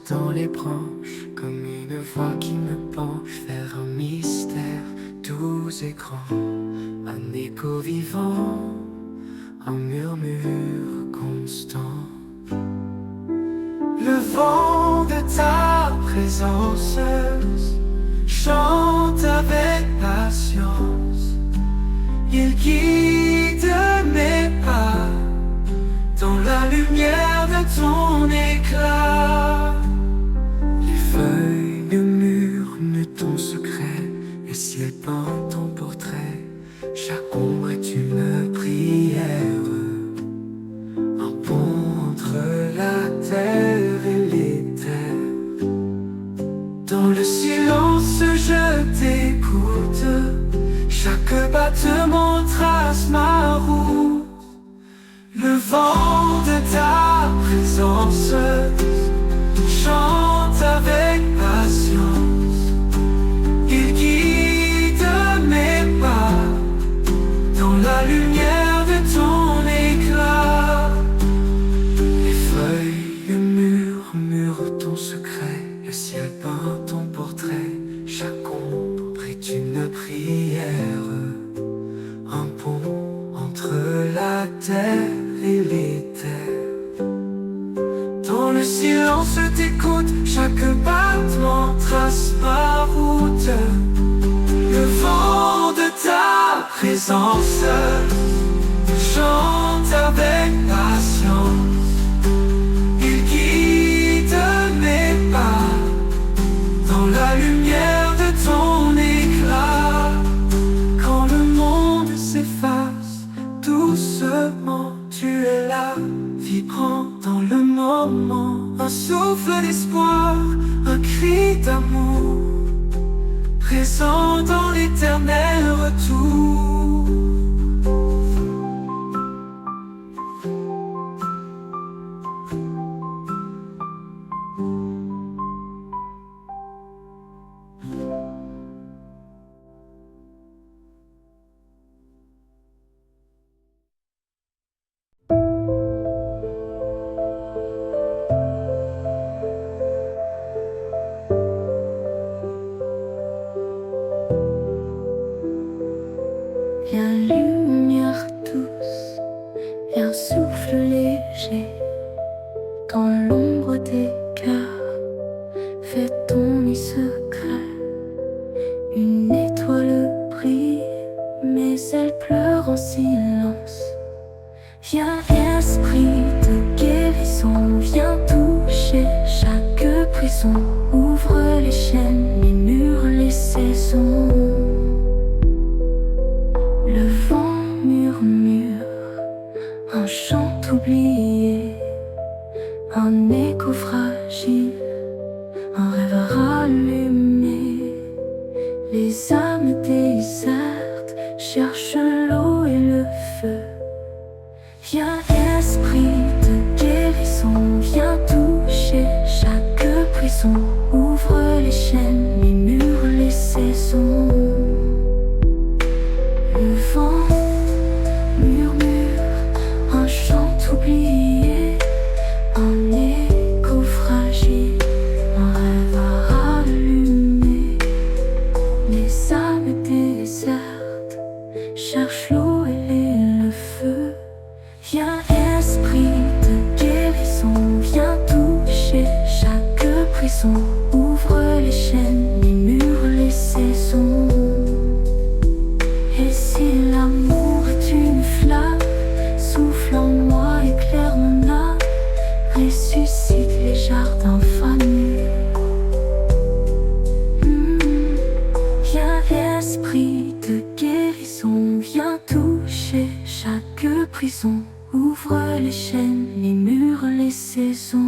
dans les branches, comme une voix qui me penche vers un mystère doux et grand, un écho vivant, un murmure constant. Le vent de ta présence chante avec patience, il guide mes pas dans la lumière de ton éclat. Les feuilles murmurent ton secret, le ciel peint ton portrait, chaque ombre est une prière, un pont entre la terre et les terres. Dans le silence je t'écoute, chaque battement trace ma route. Le vent de ta présence chante avec patience, il guide mes pas dans la lumière de ton éclat. Les feuilles murmurent ton secret, le ciel peint ton portrait, chaque ombre est une prière, un pont entre la terre et les terres. Dans le silence t'écoute, chaque battement trace ma route. Le vent de ta présence chante avec patience, il guide mes pas dans la lumière de ton éclat. Quand le monde s'efface doucement, tu es là, vibrant dans le moment, un souffle d'espoir, un cri d'amour, présent dans l'éternel retour. Viens lumière douce et un souffle léger dans l'ombre des cœurs, fais ton nid secret. Une étoile brille, mais elle pleure en silence. Viens esprit de guérison, viens toucher chaque prison, ouvre les chaînes, les murs, les saisons. Le vent murmure, un chant oublié, un écho fragile, un rêve rallumé. Les âmes désertes cherchent l'eau et le feu. Viens esprit de guérison, viens toucher chaque prison, ouvre les chaînes, les murs, les saisons. Le vent murmure, un chant oublié, un écho fragile, un rêve à rallumer. Les âmes désertes cherchent l'eau et le feu. Viens esprit de guérison, viens toucher chaque prison, ouvre les chaînes, les murs, les saisons. Et si l'amour est une flamme, souffle en moi, éclaire mon âme, ressuscite les jardins fanés. Viens esprit de guérison, viens toucher chaque prison, ouvre les chaînes, les murs, les saisons.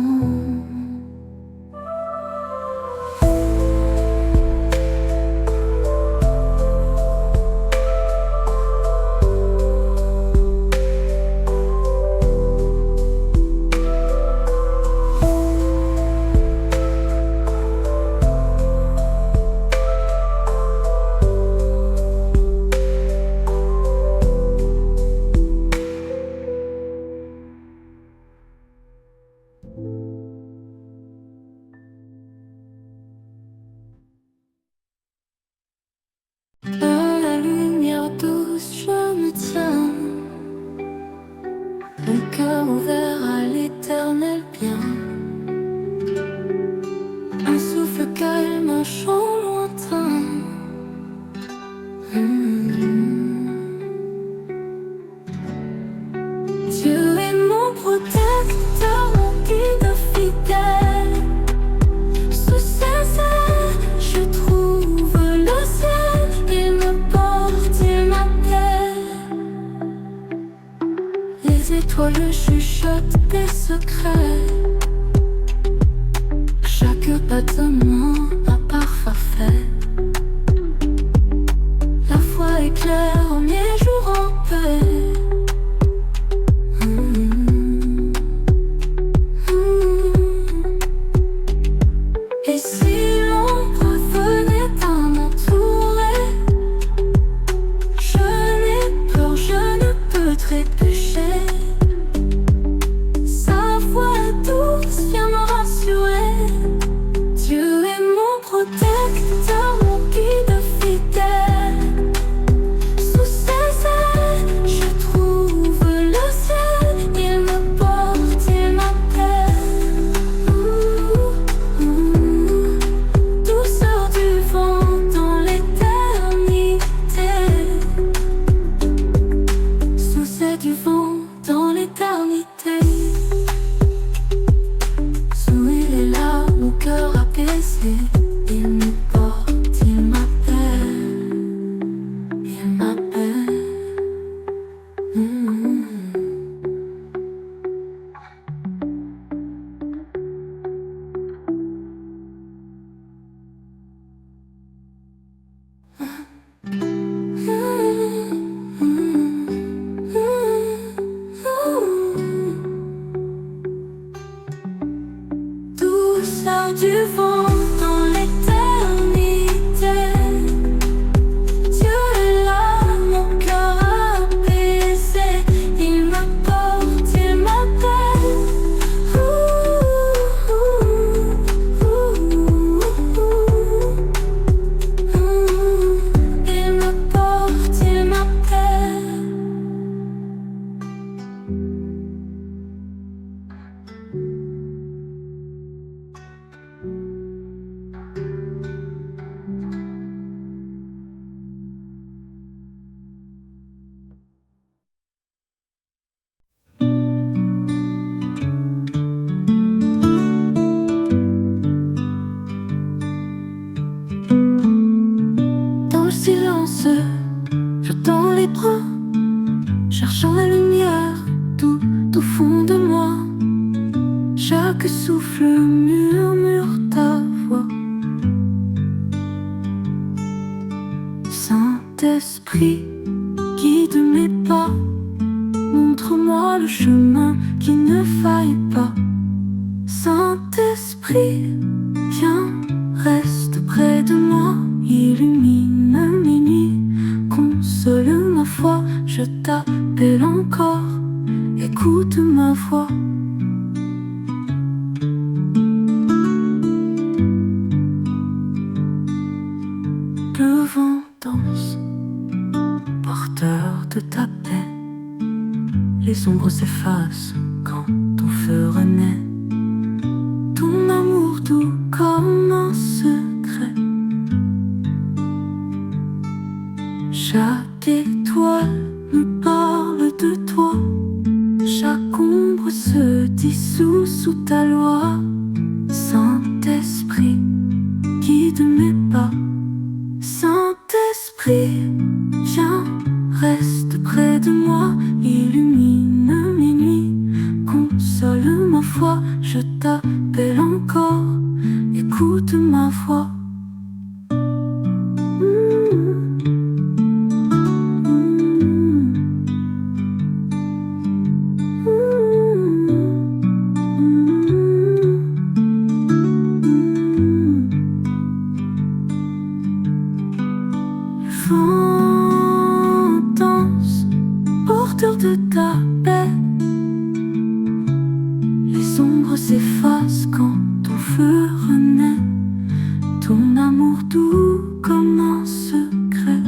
Dieu est mon protecteur, mon guide fidèle. Sous ses ailes, je trouve le ciel. Il me porte, il m'appelle. Les étoiles chuchotent des secrets. Chaque battement a parfois fait. La foi éclaire mes jours en paix. Et si l'ombre venait à m'entourer, je n'ai peur, je ne peux trébucher. Sa voix douce vient me rassurer. Dieu est mon protecteur, mon guide fidèle. Sous ses ailes, je trouve le ciel. Il me porte, il m'appelle. Douceur du vent dans l'éternité. Souffle du vent dans l'éternité. Sous il est là, mon cœur apaisé. Il me porte, il m'appelle. Il m'appelle. Douceur du vent dans l'éternité. Dieu est là, mon cœur apaisé. Il me porte, il m'appelle. Il me porte, il m'appelle. Dans le silence, je tends les bras, cherchant la lumière tout au fond de moi. Chaque souffle murmure ta voix. Saint-Esprit, guide mes pas. Montre-moi le chemin qui ne faille pas. Saint-Esprit, viens, reste près de moi. Illumine mes nuits, console ma foi. Je t'appelle encore, écoute ma voix. Le vent danse, porteur de ta paix. Les ombres s'effacent quand ton feu renaît. Ton amour doux comme un secret. Chaque étoile me parle de toi. Chaque ombre se dissout sous ta loi. Saint-Esprit, guide mes pas. Saint-Esprit, viens, reste près de moi. Illumine mes nuits, console ma foi. Je t'appelle encore, écoute ma voix. Vent danse, porteur de ta paix. Les ombres s'effacent quand ton feu renaît. Ton amour doux comme un secret.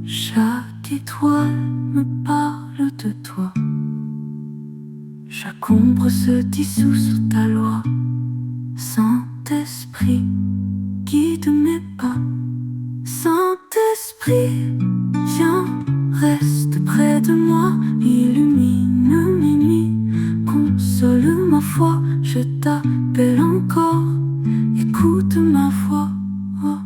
Chaque étoile me parle de toi. Chaque ombre se dissout sous ta loi. Saint-Esprit, guide mes pas. esprit, viens, reste près de moi, illumine mes nuits, console ma foi, je t'appelle encore, écoute ma voix. Oh.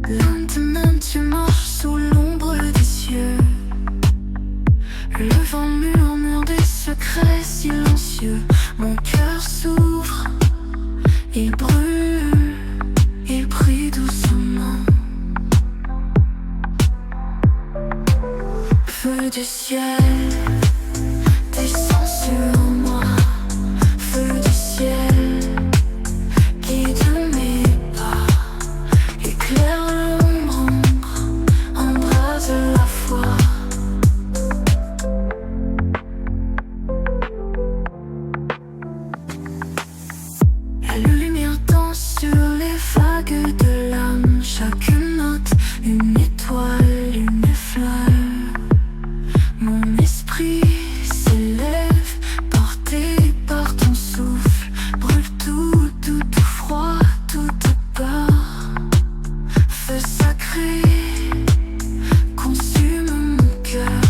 Lentement tu marches sous l'ombre des cieux, le vent murmure des secrets silencieux. Mon cœur s'ouvre, il brûle, il brille doucement. Feu du ciel descend sur moi, feu du ciel guide mes pas, éclaire l'ombre, embrase la foi. La lumière danse sur les vagues de l'âme, chaque note une étoile, une fleur. Mon esprit s'élève, porté par ton souffle, brûle tout, tout, tout froid, toute peur. Feu sacré consume mon cœur,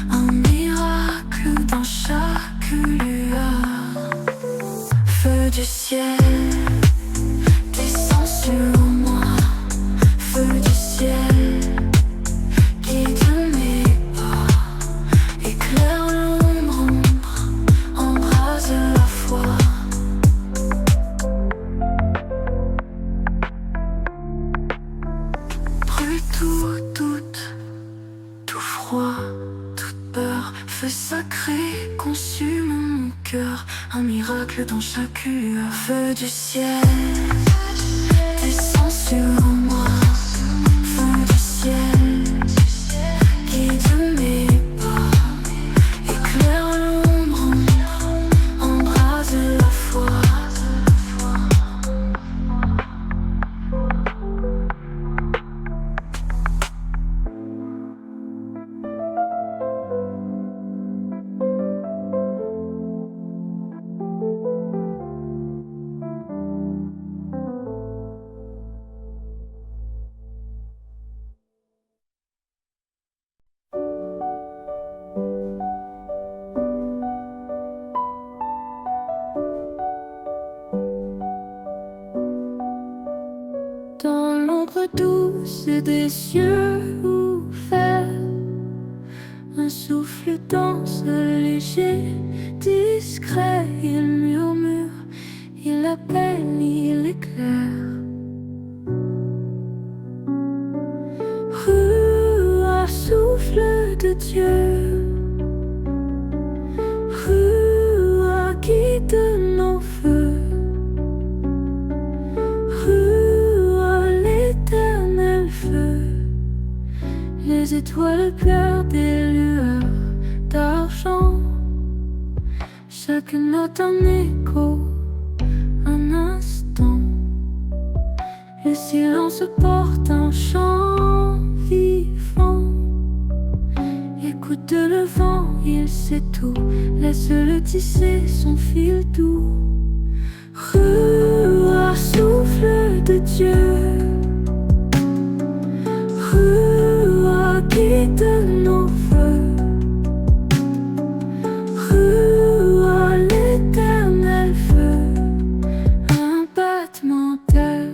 un miracle dans chaque lueur. Feu du ciel descend sur moi, feu du ciel guide mes pas, éclaire l'ombre, embrase la foi. Brûle tout, tout froid, toute peur. Feu sacré consume mon cœur, un miracle dans chaque lueur. Feu du ciel descend sur moi, feu du ciel guide mes pas, éclaire l'ombre, embrase la foi. Dans l'ombre douce des cieux ouverts, un souffle danse léger, discret. Il murmure, il appelle, il éclaire. Roi, souffle de Dieu, roi, guide nos feux. Les étoiles pleurent des lueurs d'argent, chaque note un écho, un instant. Le silence porte un chant vivant. Écoute écoute le vent, il sait tout. Laisse-le tisser son fil doux. Roi, souffle de Dieu. Roi, guide nos vœux. Roi, l'éternel feu. Un battement d'aile,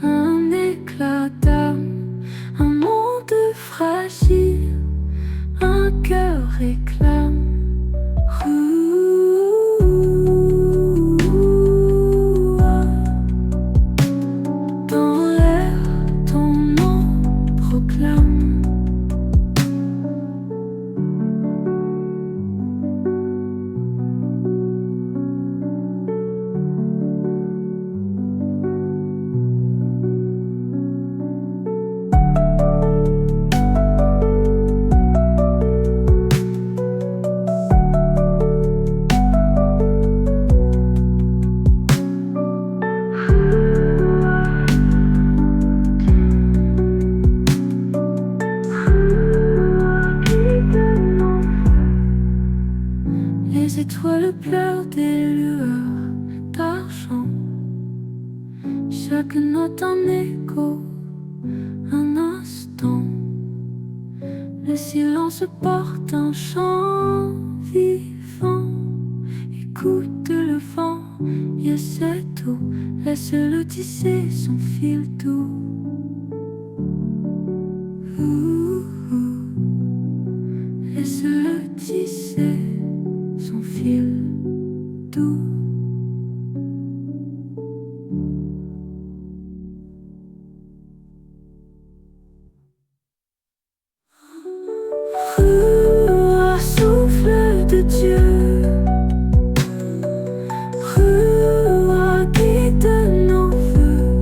un éclat d'âme, un monde fragile, un cœur réclame. Dans l'air, ton nom proclame. Les étoiles pleurent des lueurs d'argent. Chaque note un écho, un instant. Le silence porte un chant vivant. Écoute le vent, il sait tout. Laisse-le tisser son fil doux. Laisse-le tisser son fil doux. Roi, souffle de Dieu. Roi, guide nos vœux.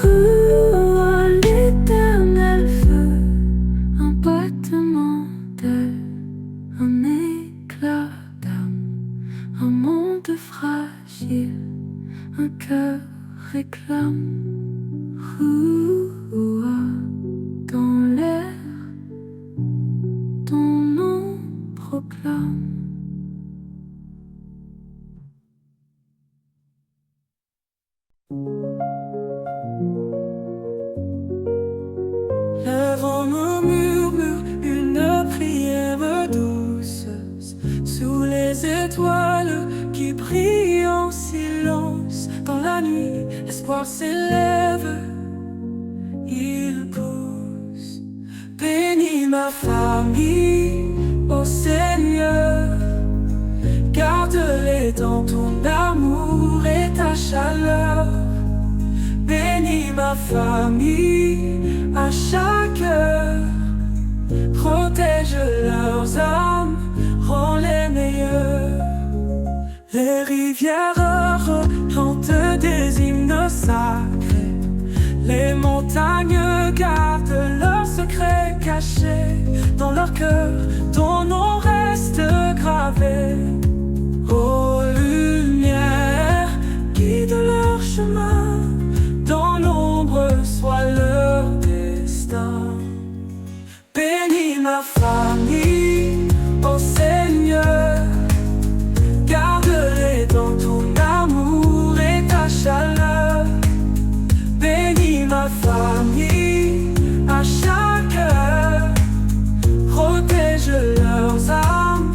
Roi, l'éternel feu. Un battement d'aile, un éclat d'âme, un monde fragile, un cœur réclame. Dans l'air, ton nom proclame. Le vent me murmure une prière douce sous les étoiles qui brillent en silence. Dans la nuit, l'espoir s'élève, il pousse. Bénis ma famille, ô Seigneur, garde-les dans ton amour et ta chaleur. Bénis ma famille à chaque heure, protège leurs âmes, rends-les meilleurs. Les rivières chantent des hymnes sacrés, les montagnes gardent leurs secrets cachés. Dans leur cœur, ton nom reste gravé. Ô lumière, guide leur chemin, dans l'ombre soit leur destin. Bénis ma famille, ô Seigneur, garde-les dans ton amour et ta chaleur. Bénis ma famille à chaque heure, protège leurs âmes,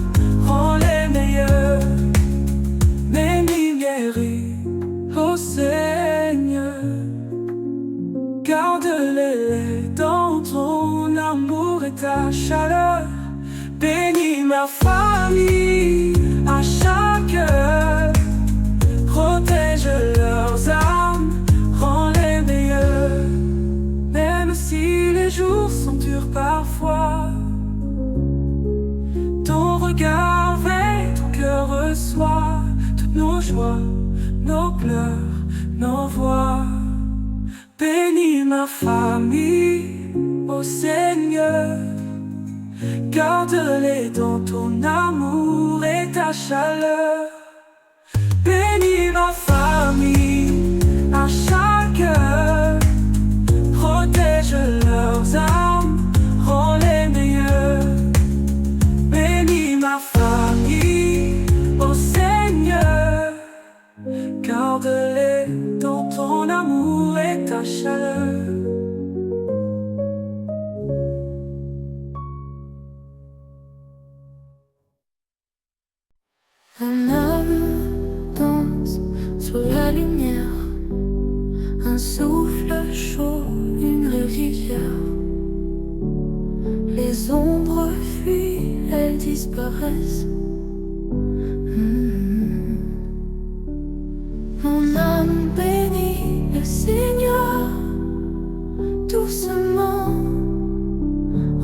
rends-les meilleurs. Bénis, guéris, ô Seigneur, garde-les dans ton amour et ta chaleur. Bénis ma famille à chaque heure, protège leurs âmes, rends-les meilleurs. Même si les jours sont durs parfois, ton regard veille, ton cœur reçoit toutes nos joies, nos pleurs, nos voix. Bénis ma famille, ô Seigneur, garde-les dans ton amour et ta chaleur. Bénis ma famille à chaque heure, protège leurs âmes, rends-les disparaissent. Mon âme bénit le Seigneur, doucement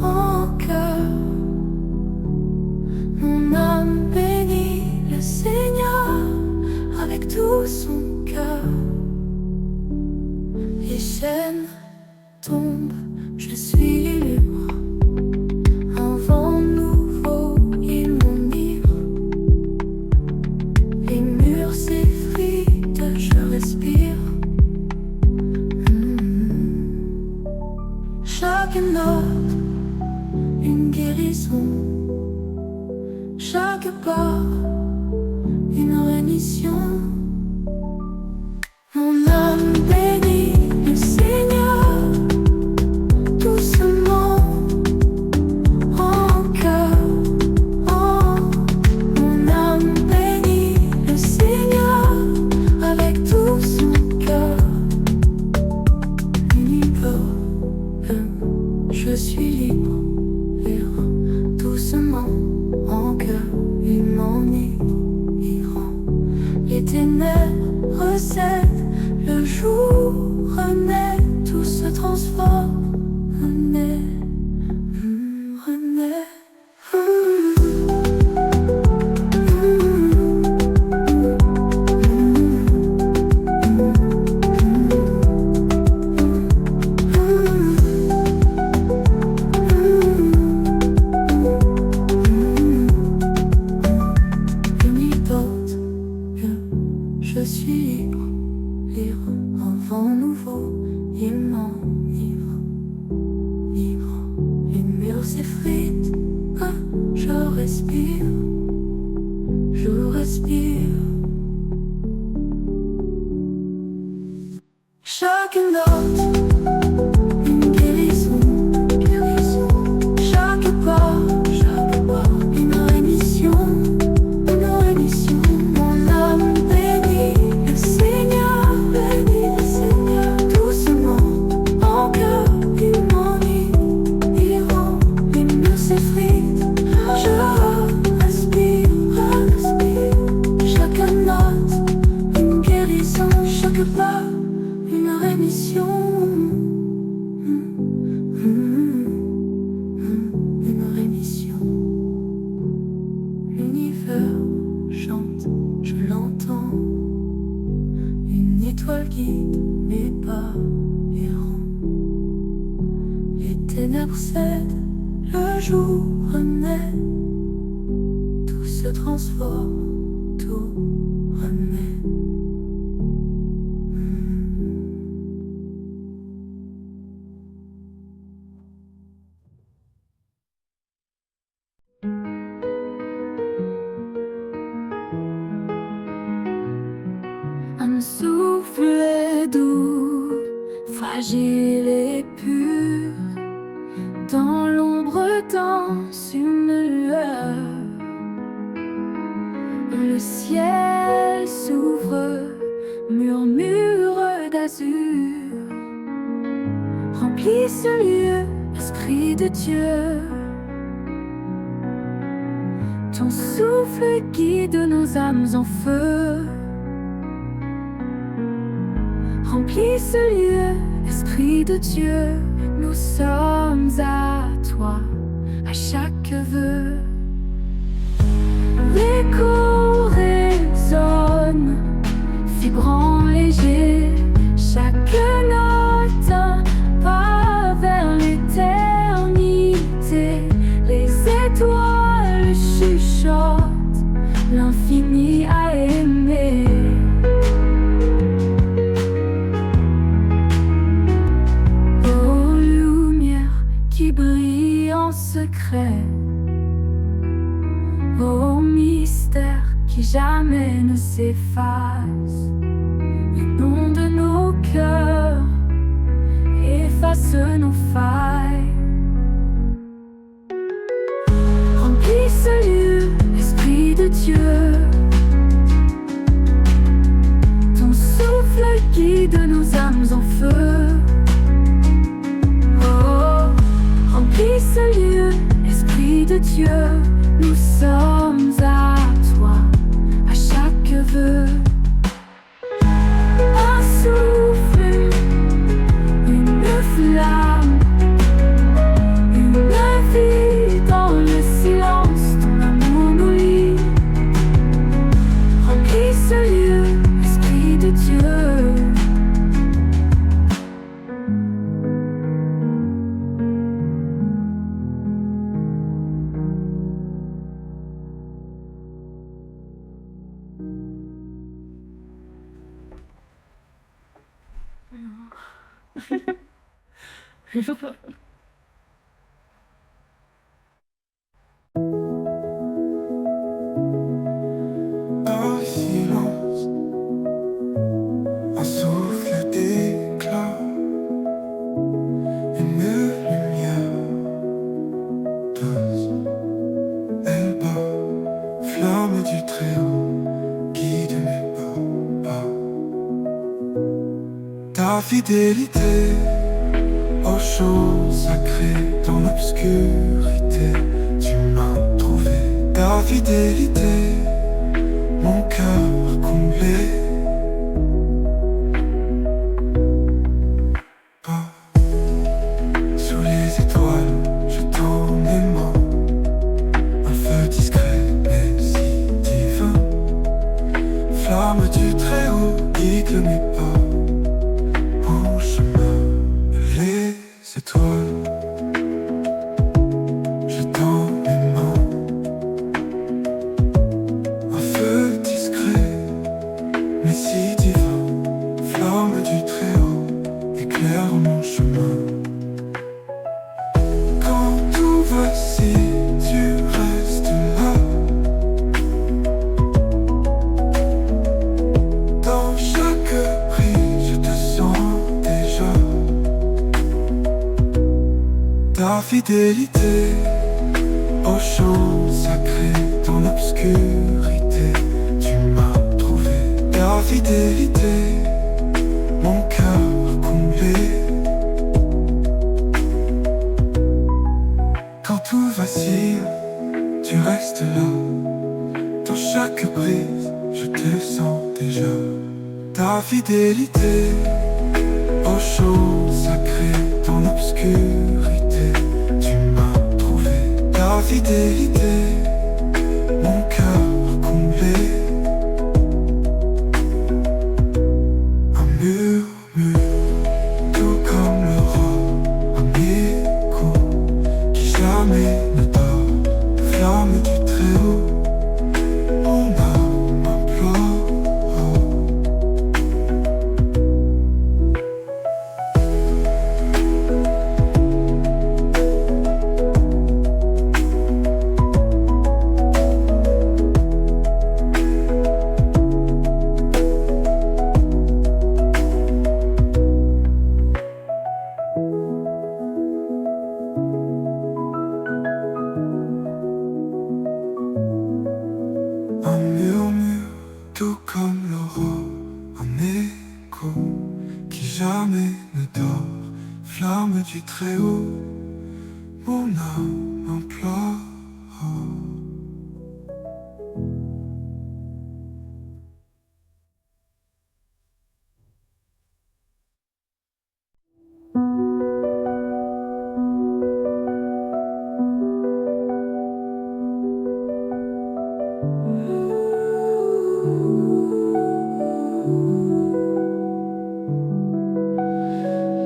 en cœur. Mon âme bénit le Seigneur avec tout son cœur. Les chaînes tombent, je suis libre. Un vent nouveau, il m'enivre. Les murs s'effritent, je respire. Chaque note, une guérison. Chaque pas, une rémission. Mon âme bénit le Seigneur, doucement en cœur. Oh, mon âme bénit le Seigneur avec tout son cœur. Libre, je suis libre, doucement en cœur, il m'enivrant. Les ténèbres cèdent, le jour renaît, tout se transforme, renaît, renaît. Je suis libre, libre, un vent nouveau, il m'enivre, libre, les murs s'effritent, je respire, je respire. Chaque note, une guérison, guérison. Chaque pas, une rémission, une rémission. Mon âme bénit le Seigneur, doucement en cœur, il m'enivre. Les murs s'effritent, je respire, respire. Chaque note, une guérison. Chaque pas, une rémission. Une rémission. L'univers chante, je l'entends. Une étoile guide mes pas errants. Les ténèbres cèdent, le jour renaît. Tout se transforme, tout renaît. Un souffle doux, fragile et pur, dans l'ombre danse une lueur. Le ciel s'ouvre, murmure d'azur, remplit ce lieu, Esprit de Dieu. Ton souffle guide nos âmes en feu. Remplis ce lieu, Esprit de Dieu, nous sommes à toi, à chaque vœu. L'écho résonne, vibrant, léger, chaque note un pas vers l'éternité. Les étoiles chuchotent, l'infini a aimé. Secret, vos mystères qui jamais ne s'effacent, inondent nos cœurs, effacent nos failles. Remplis ce lieu, Esprit de Dieu. Ton souffle guide nos âmes en feu. Remplis ce lieu, Esprit de Dieu, Nous sommes à toi, à chaque vœu. Un souffle, une flamme, une vie dans le silence. Ton amour nous lie. Remplis ce lieu, Esprit de Dieu. Dans le silence, un souffle d'éclat, une lumière douce, elle bat, flamme du Très-Haut, guide mes pas. Ta fidélité au chant sacré dans l'obscurité, tu m'as trouvé. Ta fidélité, mon cœur comblé. Pas sous les étoiles, je tourne aimant, un feu discret mais si divin. Flamme du Très-Haut, guide mes pas, mon chemin, les étoiles. Je tends mes mains, un feu discret mais si divin. Flamme du Très-Haut, éclaire mon chemin. Quand tout vacille, tu restes là. Dans chaque prise, je te sens déjà. Ta fidélité au chant sacré dans l'obscurité, tu m'as trouvé. Ta fidélité, mon cœur comblé. Quand tout vacille, tu restes là. Dans chaque brise, je te sens déjà. Ta fidélité au chant sacré dans l'obscurité, tu m'as trouvé. Ta fidélité, mon cœur comblé. Un murmure, tout comme le roi, un écho qui jamais ne dort. Flamme du Très-Haut, mon âme implore. Un murmure, tout comme l'aurore, un écho qui jamais ne dort. Flamme du Très-Haut, mon âme implore.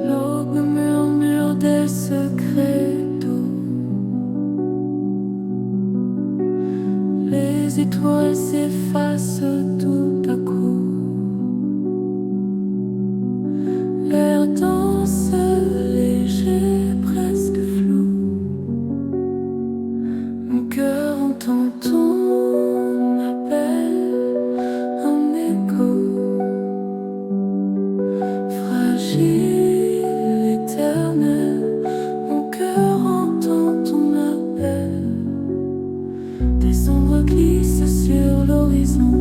L'aube murmure des secrets doux. Les étoiles s'effacent tout à coup. L'air danse léger, presque flou. Mon cœur entend ton appel, un écho fragile, éternel. Mon cœur entend ton appel. Des ombres glissent sur l'horizon.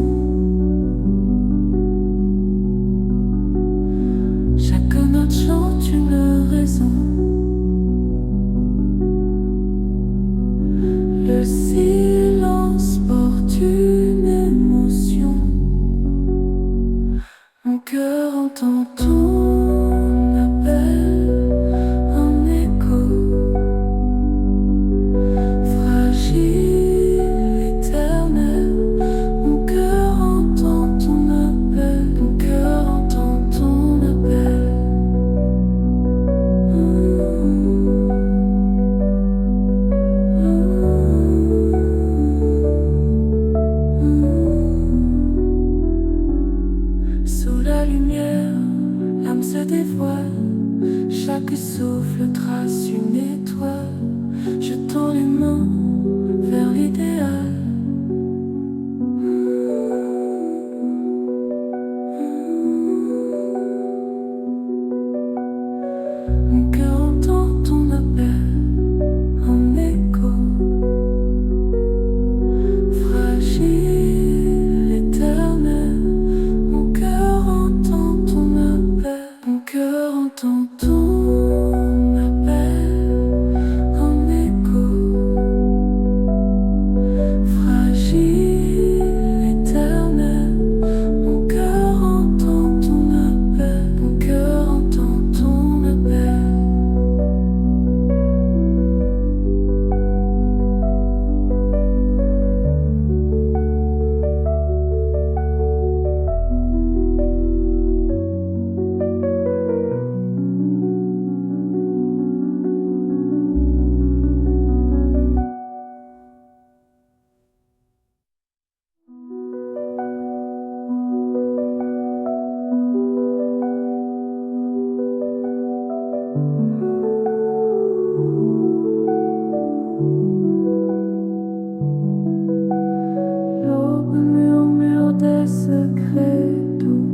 les secrets doux.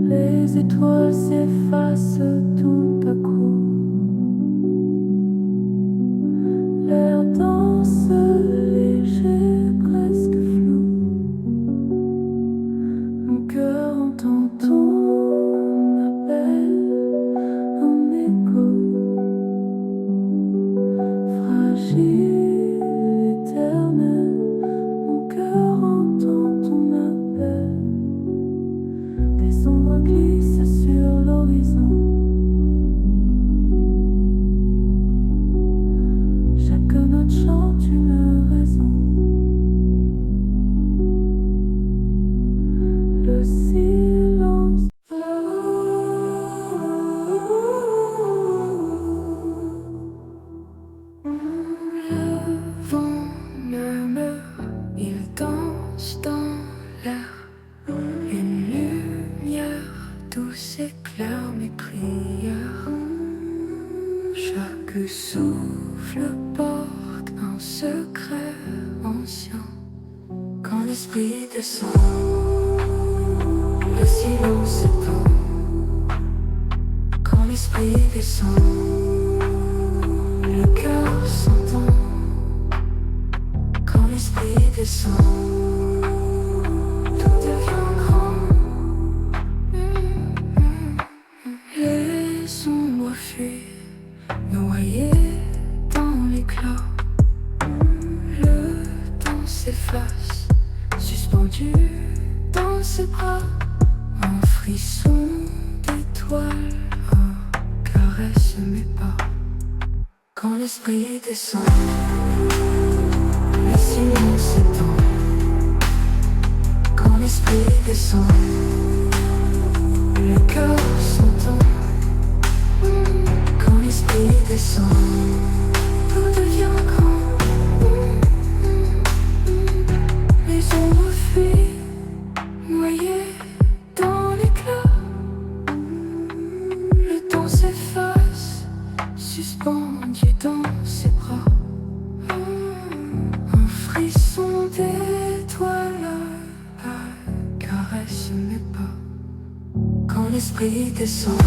Les étoiles s'effacent tout à coup. L'air danse léger, presque flou. Mon cœur entend ton appel en écho. Fragile, éternel, mon cœur entend ton appel. Des ombres glissent sur l'horizon. Chaque note chante une raison. Le silence. Le vent murmure, il danse dans l'air. Une lumière douce éclaire mes prières. Chaque souffle porte un secret ancien. Quand l'esprit descend, le silence s'étend. Quand l'esprit descend, le cœur s'entend. Quand l'esprit descend, tout devient grand. Les ombres fuient, noyées dans l'éclat. Le temps s'efface, suspendu dans ses bras. Un frisson d'étoiles caresse mes pas. Quand l'esprit descend, le silence s'étend. Quand l'esprit descend, le cœur s'entend. Quand l'esprit descend, tout devient grand. Les ombres fuient, noyées dans l'éclat. Le temps s'efface, suspendu dans ses bras. Un frisson d'étoiles caresse mes pas. Quand l'esprit descend,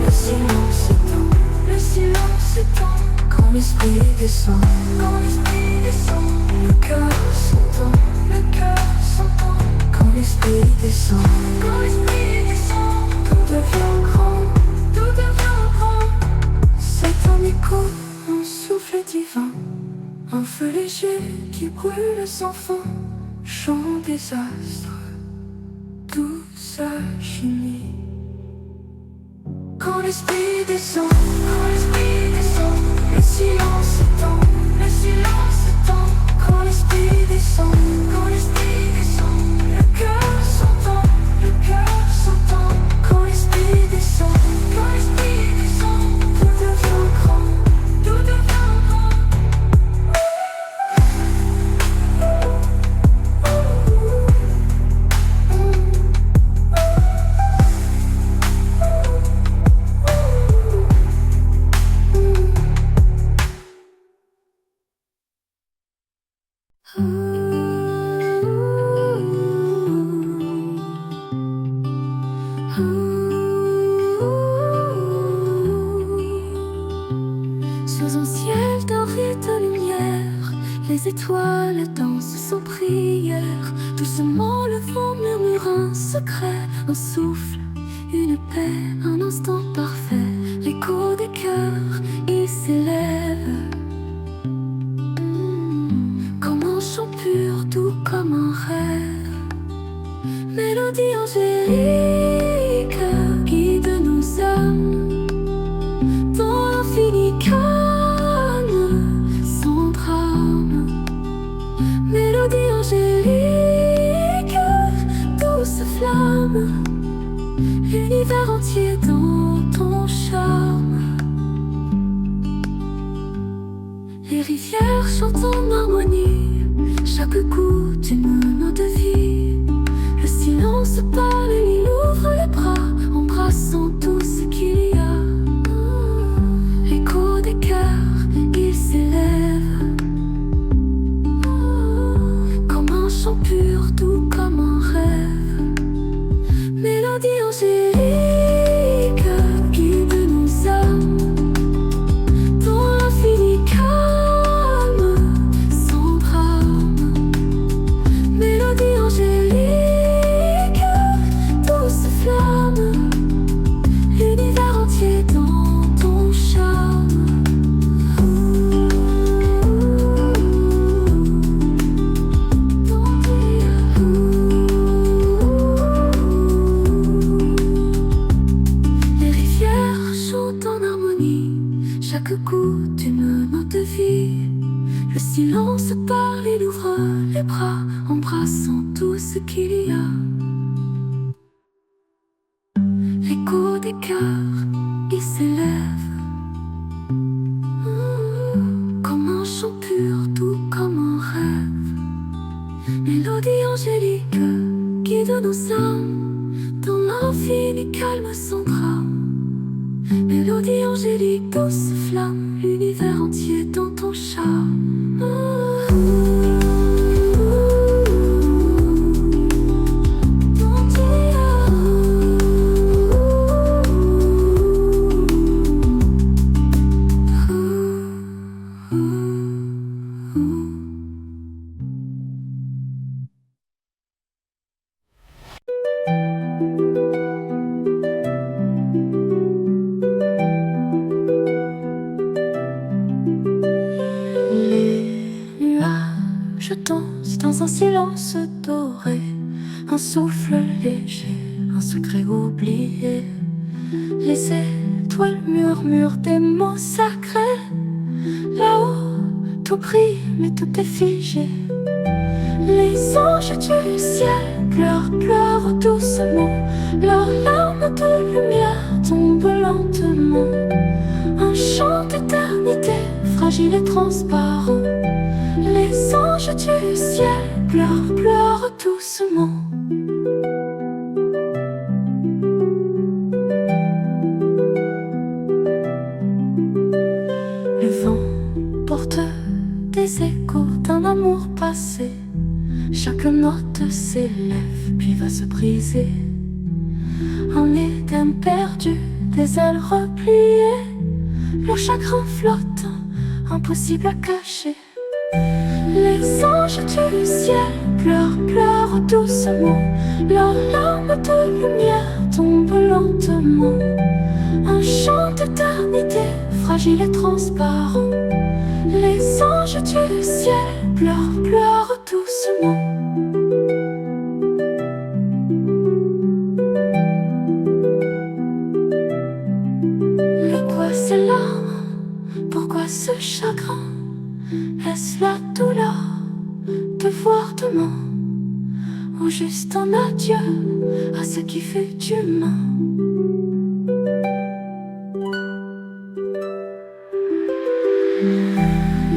le silence s'étend. Le silence s'étend. Quand l'esprit descend, le cœur s'entend. Le cœur s'entend. Quand l'esprit descend, tout devient grand. Tout devient grand. C'est un écho, un souffle divin. Un feu léger qui brûle sans fin. Chant des astres, douce alchimie. Quand l'esprit descend, le silence s'étend. Le silence s'étend. Quand l'esprit descend, le cœur s'entend. Le cœur s'entend. Quand l'esprit descend, tout devient grand. Tout devient grand. Sous un ciel doré de lumière, les étoiles dansent sans prière. Doucement le vent murmure un secret, un souffle, une paix, un instant parfait. L'écho des cœurs, il s'élève comme un chant pur, doux comme un rêve. Mélodie angélique, guide nos âmes dans l'infini calme, sans drame. Mélodie angélique, douce flamme, l'univers entier dans ton charme. Les rivières chantent en harmonie, chaque goutte une note de vie. Le silence parle, il ouvre les bras, embrassant tout ce qu'il y a. L'écho des cœurs, il s'élève chaque coup d'une autre vie. Le silence parle, il ouvre les bras, embrassant tout ce qu'il y a. L'écho des cœurs qui s'élève, comme un chant pur, tout comme un rêve. Mélodie angélique guide nos âmes dans l'infini calme sans drame. Mélodie angélique, douce flamme, l'univers entier dans ton charme. Je danse dans un silence doré, un souffle léger, un secret oublié. Les étoiles murmurent des mots sacrés. Là-haut, tout brille, mais tout est figé. Les anges du ciel pleurent doucement. Leurs larmes de lumière tombent lentement. Un chant d'éternité, fragile et transparent. Les anges du ciel pleurent doucement. Le vent porte des échos d'un amour passé. Chaque note s'élève puis va se briser. Un Éden perdu, des ailes repliées. Le chagrin flotte, impossible à cacher. Les anges du ciel pleurent doucement. Leurs larmes de lumière tombent lentement. Un chant d'éternité, fragile et transparent. Les anges du ciel pleurent doucement. Pourquoi ces larmes? Pourquoi ce chagrin? Est-ce la douleur de voir demain, ou juste un adieu à ce qui fut humain?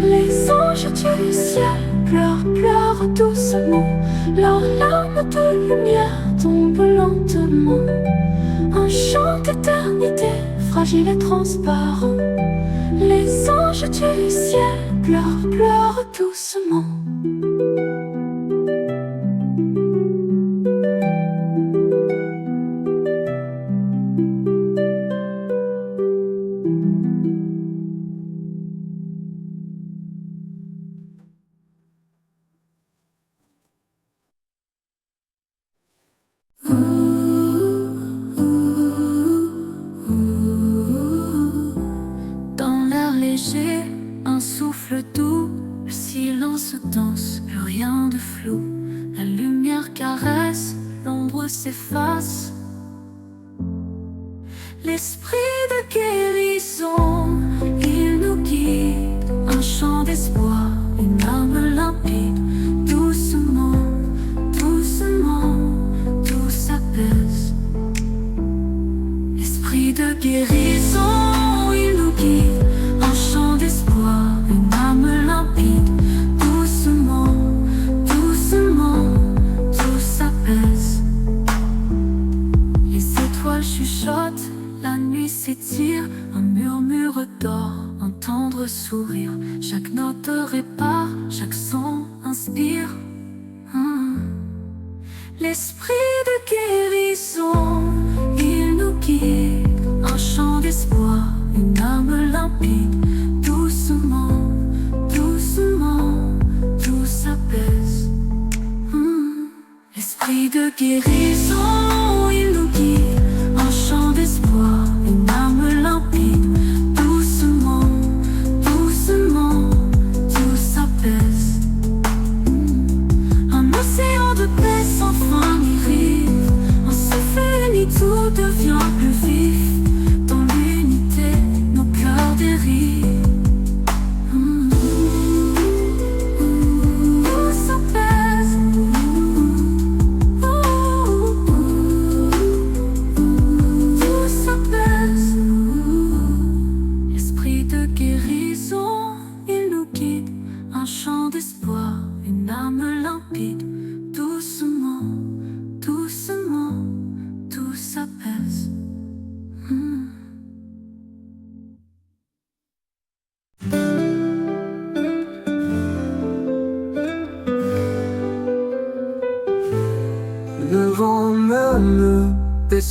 Les anges du ciel pleurent doucement. Leurs larmes de lumière tombent lentement. Un chant d'éternité, fragile et transparent. Les anges du ciel pleurent doucement. Dans l'air léger, un souffle doux, le silence danse, plus rien de flou. La lumière caresse, l'ombre s'efface. L'esprit de guérison, il nous guide, un chant d'espoir, une âme limpide. Doucement, doucement, tout s'apaise. L'esprit de guérison, il nous guide, un chant d'espoir, une âme limpide. Doucement, doucement, tout s'apaise. Les étoiles chuchotent, la nuit s'étire, un murmure d'or, un tendre sourire. Chaque note répare, chaque son inspire. L'esprit de guérison, il nous guide, un chant d'espoir, une âme limpide. Doucement, doucement, tout s'apaise. L'esprit de guérison, il nous guide, un chant d'espoir, une âme limpide. Doucement, doucement, tout s'apaise. Un océan de paix sans fin ni rive, un souffle uni, tout devient plus vif. Dans l'unité, nos cœurs dérivent.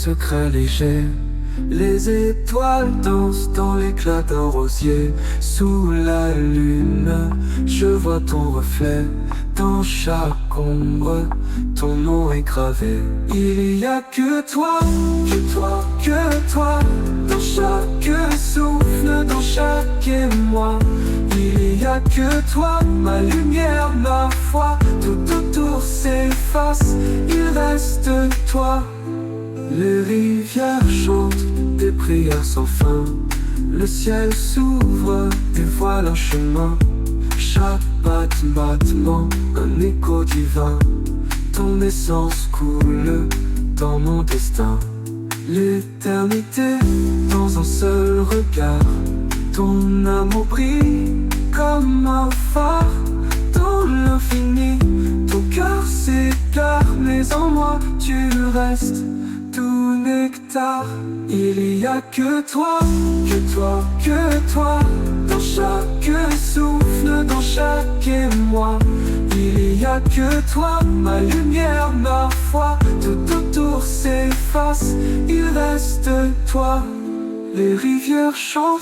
secrets légers. Les étoiles dansent dans l'éclat d'un rosier. Sous la lune, je vois ton reflet. Dans chaque ombre, ton nom est gravé. Il y a que toi, que toi, que toi. Dans chaque souffle, dans chaque émoi. Il y a que toi, ma lumière, ma foi. Tout autour s'efface, il reste toi. Les rivières chantent des prières sans fin. Le ciel s'ouvre, dévoile un chemin. Chaque battement, un écho divin. Ton essence coule dans mon destin. L'éternité dans un seul regard. Ton amour brille comme un phare dans l'infini. Ton cœur s'égare, mais en moi tu restes tout nectar. Il y a que toi, que toi, que toi. Dans chaque souffle, dans chaque émoi. Il y a que toi, ma lumière, ma foi. Tout autour s'efface, il reste toi. Les rivières chantent,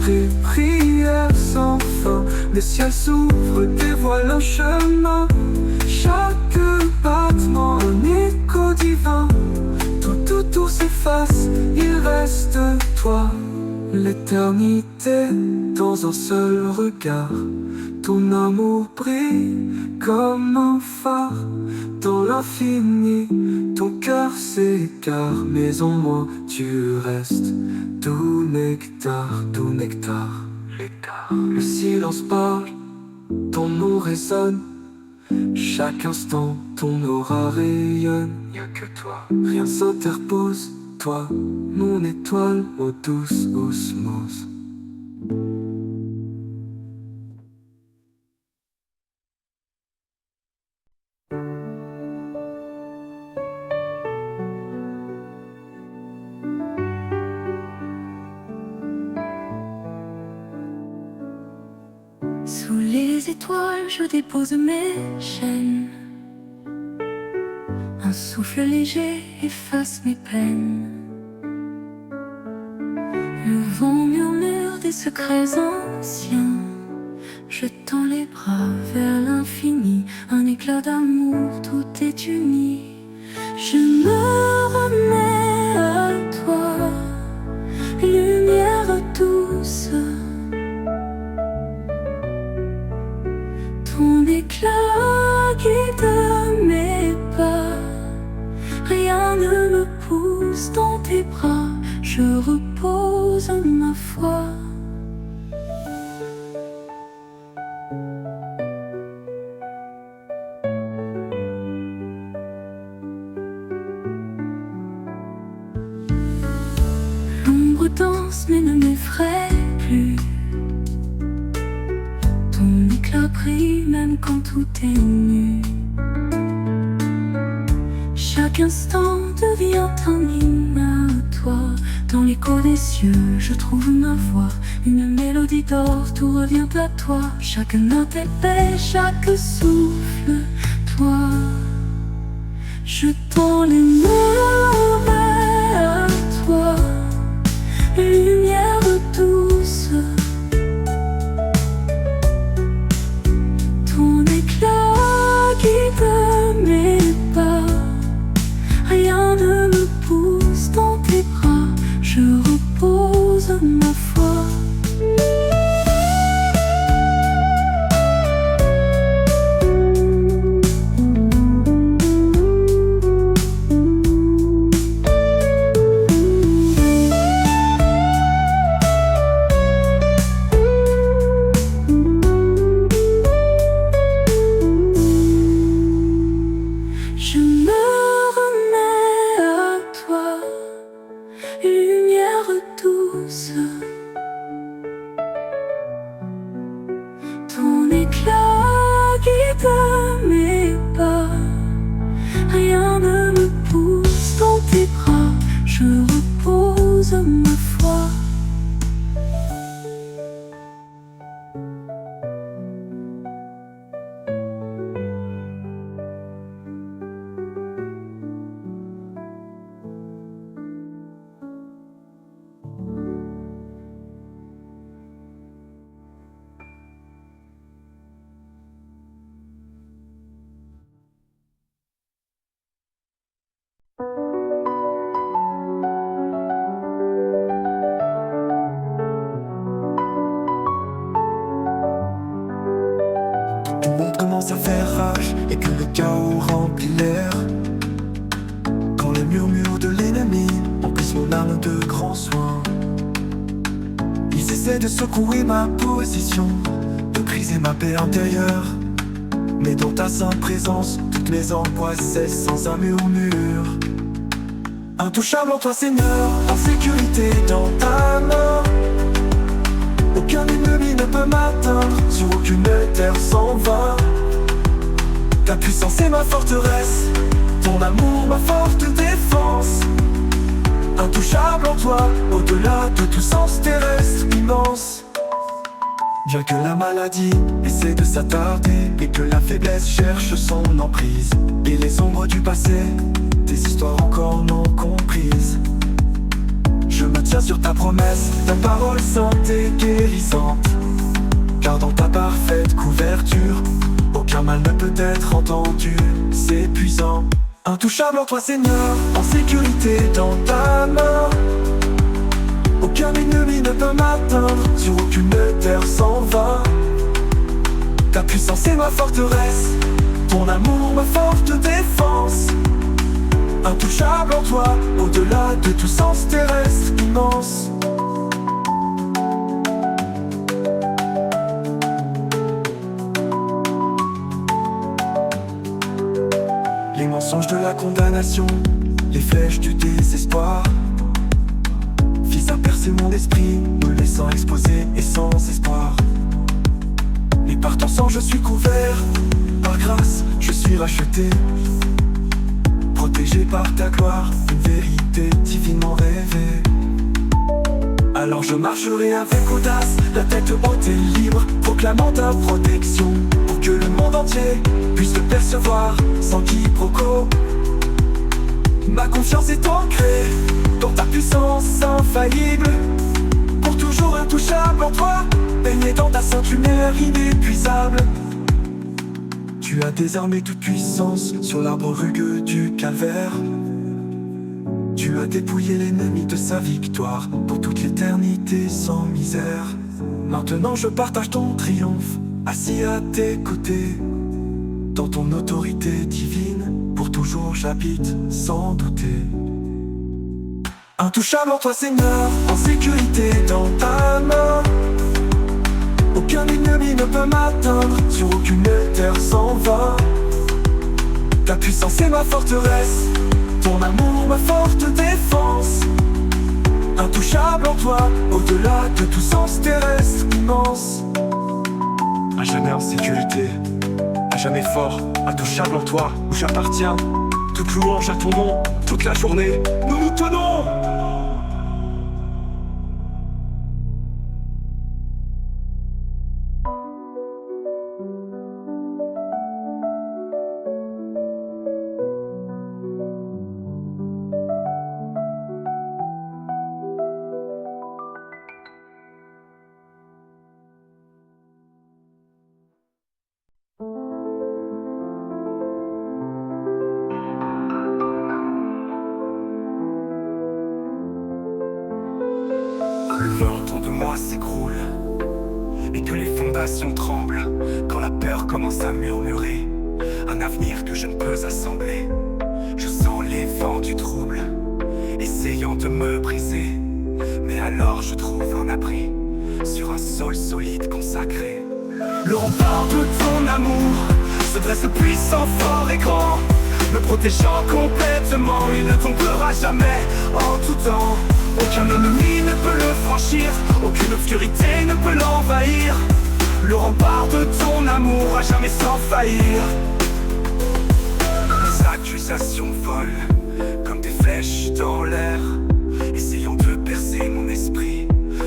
des prières sans fin. Les ciels s'ouvrent, dévoilent un chemin. Chaque battement, un écho divin. Tout autour s'efface, il reste toi. L'éternité dans un seul regard. Ton amour brille comme un phare dans l'infini. Ton cœur s'égare, mais en moi tu restes tout nectar, tout nectar. Le silence parle, ton nom résonne. Chaque instant, ton aura rayonne. Y'a que toi, rien s'interpose. Toi, mon étoile, ô douce osmose. Sous les étoiles, je dépose mes chaînes. Un souffle léger efface mes peines. Le vent murmure des secrets anciens. Je tends les bras vers l'infini. Un éclat d'amour, tout est uni. Je me remets à toi, lumière douce. Ton éclat guide mes pas. Rien ne me pousse dans tes bras. Je repose ma foi. L'ombre danse mais ne m'effraie plus. Ton éclat brille même quand tout est nu. Chaque instant devient un hymne à toi. Dans l'écho des cieux, je trouve ma voix. Une mélodie d'or, tout revient à toi. Chaque note est paix, chaque souffle, toi. Je tends les mains à toi, lumière douce. Ton éclat guide mes pas. Rien ne me pousse dans tes bras. Je repose ma foi. commence à faire rage et que le chaos remplit l'air. Quand les murmures de l'ennemi emplissent mon âme de grands soins, ils essaient de secouer ma position, de briser ma paix intérieure. Mais dans ta sainte présence, toutes mes angoisses cessent sans un murmure. Intouchable en toi Seigneur, en sécurité dans ta main. Aucun ennemi ne peut m'atteindre, sur aucune terre s'en va. Ta puissance est ma forteresse, ton amour ma forte défense. Intouchable en toi, au-delà de tout sens terrestre immense. Bien que la maladie essaie de s'attarder et que la faiblesse cherche son emprise, et les ombres du passé, des histoires encore non comprises, je me tiens sur ta promesse, ta parole sainte et guérissante. Car dans ta parfaite couverture, aucun mal ne peut être entendu, c'est puissant. Intouchable en toi Seigneur, en sécurité dans ta main. Aucun ennemi ne peut m'atteindre, sur aucune terre s'en va. Ta puissance est ma forteresse, ton amour ma forte défense. Intouchable en toi, au-delà de tout sens terrestre immense. Les mensonges de la condamnation, les flèches du désespoir visent à percer mon esprit, me laissant exposé et sans espoir. Mais par ton sang je suis couvert, par grâce je suis racheté, protégé par ta gloire, une vérité divinement rêvée. Alors je marcherai avec audace, la tête haute et libre, proclamant ta protection, pour que le monde entier puisse te percevoir sans quiproquo. Ma confiance est ancrée dans ta puissance infaillible, pour toujours intouchable en toi, baigné dans ta sainte lumière inépuisable. Tu as désarmé toute puissance sur l'arbre rugueux du calvaire. Tu as dépouillé l'ennemi de sa victoire pour toute l'éternité sans misère. Maintenant je partage ton triomphe, assis à tes côtés. Dans ton autorité divine, pour toujours j'habite sans douter. Intouchable en toi Seigneur, en sécurité dans ta main. Aucun ennemi ne peut m'atteindre, sur aucune terre s'en va. Ta puissance est ma forteresse, ton amour ma forte défense. Intouchable en toi, au-delà de tout sens terrestre immense. À jamais en sécurité, à jamais fort, intouchable en toi, où j'appartiens. Toute louange à ton nom, toute la journée, nous nous tenons. Le vent autour de moi s'écroule et que les fondations tremblent quand la peur commence à murmurer un avenir que je ne peux assembler. Je sens les vents du trouble essayant de me briser, mais alors je trouve un abri sur un sol solide consacré. Le rempart de ton amour se dresse puissant, fort et grand, me protégeant complètement. Il ne tombera jamais en tout temps. Aucun ennemi ne peut le franchir, aucune obscurité ne peut l'envahir. Le rempart de ton amour à jamais sans faillir. Les accusations volent comme des flèches dans l'air, essayant de percer mon esprit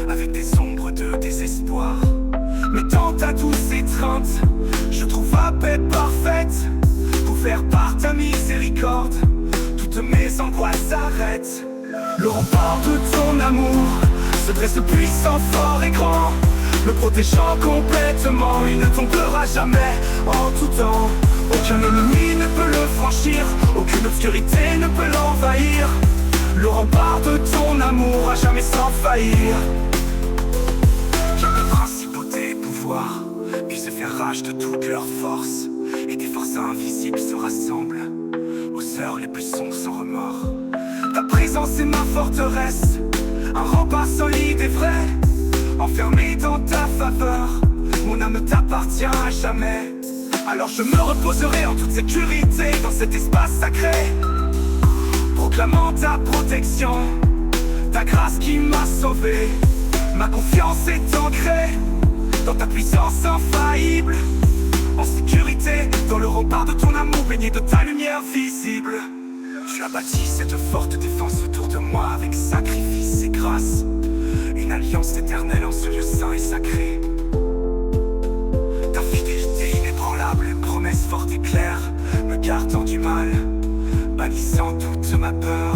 avec des ombres de désespoir. Mais dans ta douce étreinte, je trouve la paix parfaite, couvert par ta miséricorde, toutes mes angoisses s'arrêtent. Le rempart de ton amour se dresse puissant, fort et grand, me protégeant complètement. Il ne tombera jamais en tout temps. Aucun ennemi ne peut le franchir, aucune obscurité ne peut l'envahir. Le rempart de ton amour à jamais sans faillir. Jamais principauté et pouvoir puissent faire rage de toute leur force. saints invisibles se rassemblent aux heures les plus sombres sans remords. Ta présence est ma forteresse, un rempart solide et vrai, enfermé dans ta faveur. Mon âme t'appartient à jamais. Alors je me reposerai en toute sécurité dans cet espace sacré, proclamant ta protection, ta grâce qui m'a sauvé. Ma confiance est ancrée dans ta puissance infaillible, en sécurité dans le rempart de ton amour, baigné de ta lumière visible. Tu as bâti cette forte défense autour de moi avec sacrifice et grâce, une alliance éternelle en ce lieu saint et sacré. Ta fidélité inébranlable, promesse forte et claire, me gardant du mal, bannissant toute ma peur.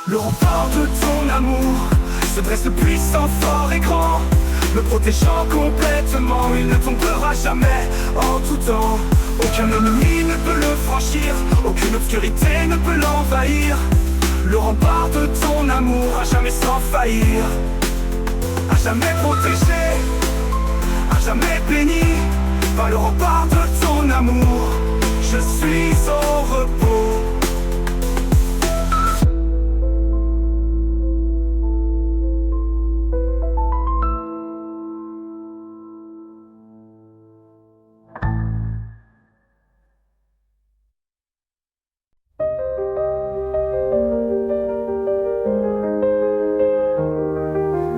Le rempart de ton amour se dresse puissant, fort et grand, me protégeant complètement. Il ne tombera jamais en tout temps. Aucun ennemi ne peut le franchir, aucune obscurité ne peut l'envahir. Le rempart de ton amour à jamais sans faillir, à jamais protégé, à jamais béni. Par le rempart de ton amour, je suis au repos.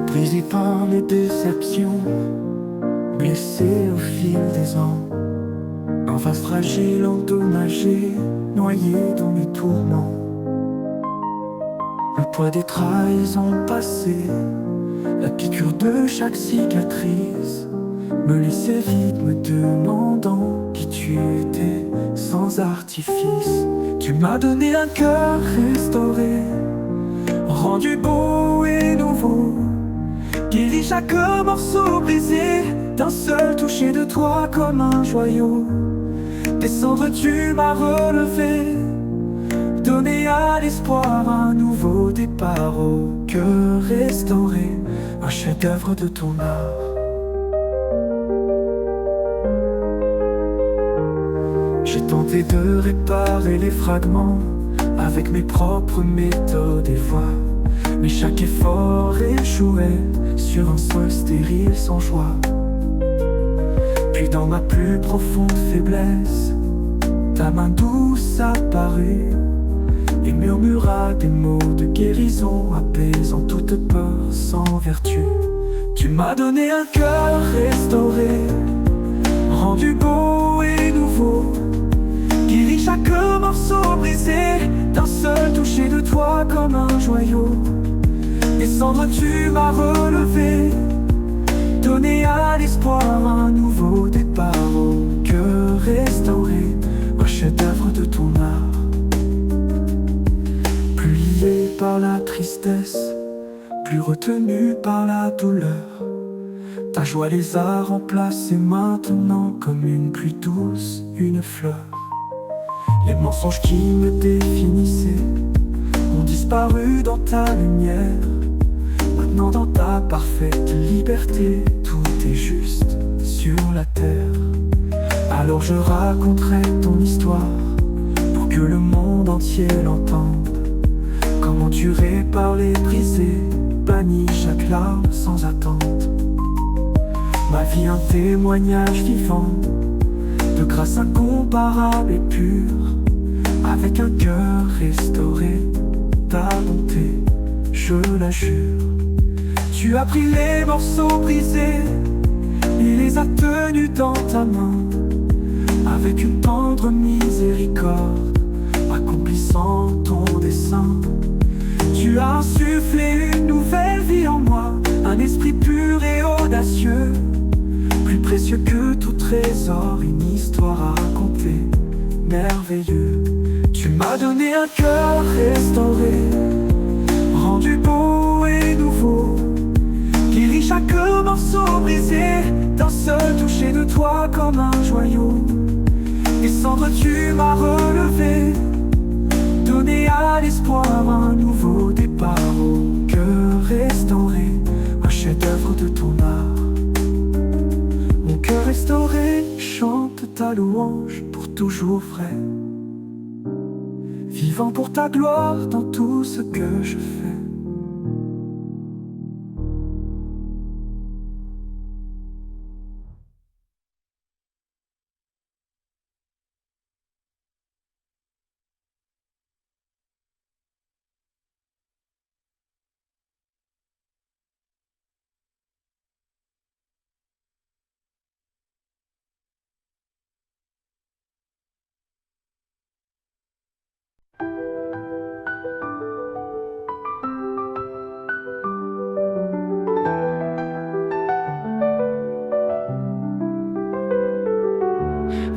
Brisé par les déceptions, blessé au fil des ans, en face fragile, endommagé, noyé dans mes tourments. Le poids des trahisons passées, la piqûre de chaque cicatrice, me laissait vide, me demandant qui tu étais sans artifice. Tu m'as donné un cœur restauré, rendu beau et nouveau, guéri chaque morceau brisé, d'un seul toucher de toi comme un joyau. Descendre tu m'as relevé, donné à l'espoir un nouveau départ. Au cœur restauré, un chef-d'œuvre de ton art. J'ai tenté de réparer les fragments avec mes propres méthodes et voies, mais chaque effort échouait sur un sol stérile sans joie. Puis dans ma plus profonde faiblesse, ta main douce apparut et murmura des mots de guérison, apaisant toute peur sans vertu. Tu m'as donné un cœur restauré, rendu beau et nouveau, guéri chaque morceau brisé, d'un seul toucher de toi comme un joyau. Descendre tu m'as relevé, donné à l'espoir un nouveau départ. Au cœur restauré, un chef-d'œuvre de ton art. Plus lié par la tristesse, plus retenu par la douleur, ta joie les a remplacés maintenant comme une pluie douce, une fleur. Les mensonges qui me définissaient ont disparu dans ta lumière. Maintenant dans ta parfaite liberté, tout est juste sur la terre. Alors je raconterai ton histoire pour que le monde entier l'entende. Comment tu répares les brisés, bannis chaque larme sans attente. Ma vie un témoignage vivant de grâce incomparable et pure, avec un cœur restauré, ta bonté, je la jure. Tu as pris les morceaux brisés et les as tenus dans ta main, avec une tendre miséricorde, accomplissant ton dessein. Tu as insufflé une nouvelle vie en moi, un esprit pur et audacieux, plus précieux que tout trésor, une histoire à raconter, merveilleux. Tu m'as donné un cœur restauré, rendu beau et nouveau, guéri chaque morceau brisé, d'un seul toucher de toi comme un joyau. Descendre tu m'as relevé, donné à l'espoir un nouveau départ. Au cœur restauré, un chef-d'œuvre de ton art. Mon cœur restauré, chante ta louange pour toujours vrai. Vivant pour ta gloire dans tout ce que je fais.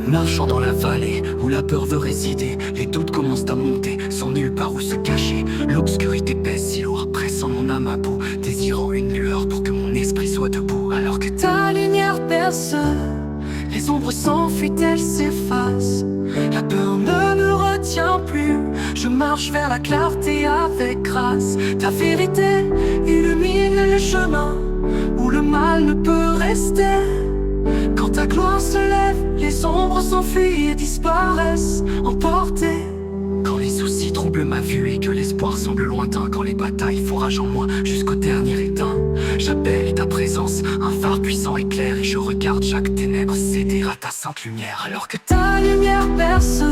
Marchant dans la vallée où la peur veut résider, les doutes commencent à monter, sans nulle part où se cacher. L'obscurité pèse si lourd, pressant mon âme à bout, désirant une lueur pour que mon esprit soit debout. Alors que ta lumière perce, les ombres s'enfuient, elles s'effacent. La peur ne me retient plus, je marche vers la clarté avec grâce. Ta vérité illumine le chemin où le mal ne peut rester. Quand ta gloire se lève, les ombres s'enfuient et disparaissent, emportées. Quand les soucis troublent ma vue et que l'espoir semble lointain, quand les batailles font rage en moi jusqu'au dernier éteint, j'appelle ta présence, un phare puissant éclaire, et je regarde chaque ténèbre céder à ta sainte lumière. Alors que ta lumière perce,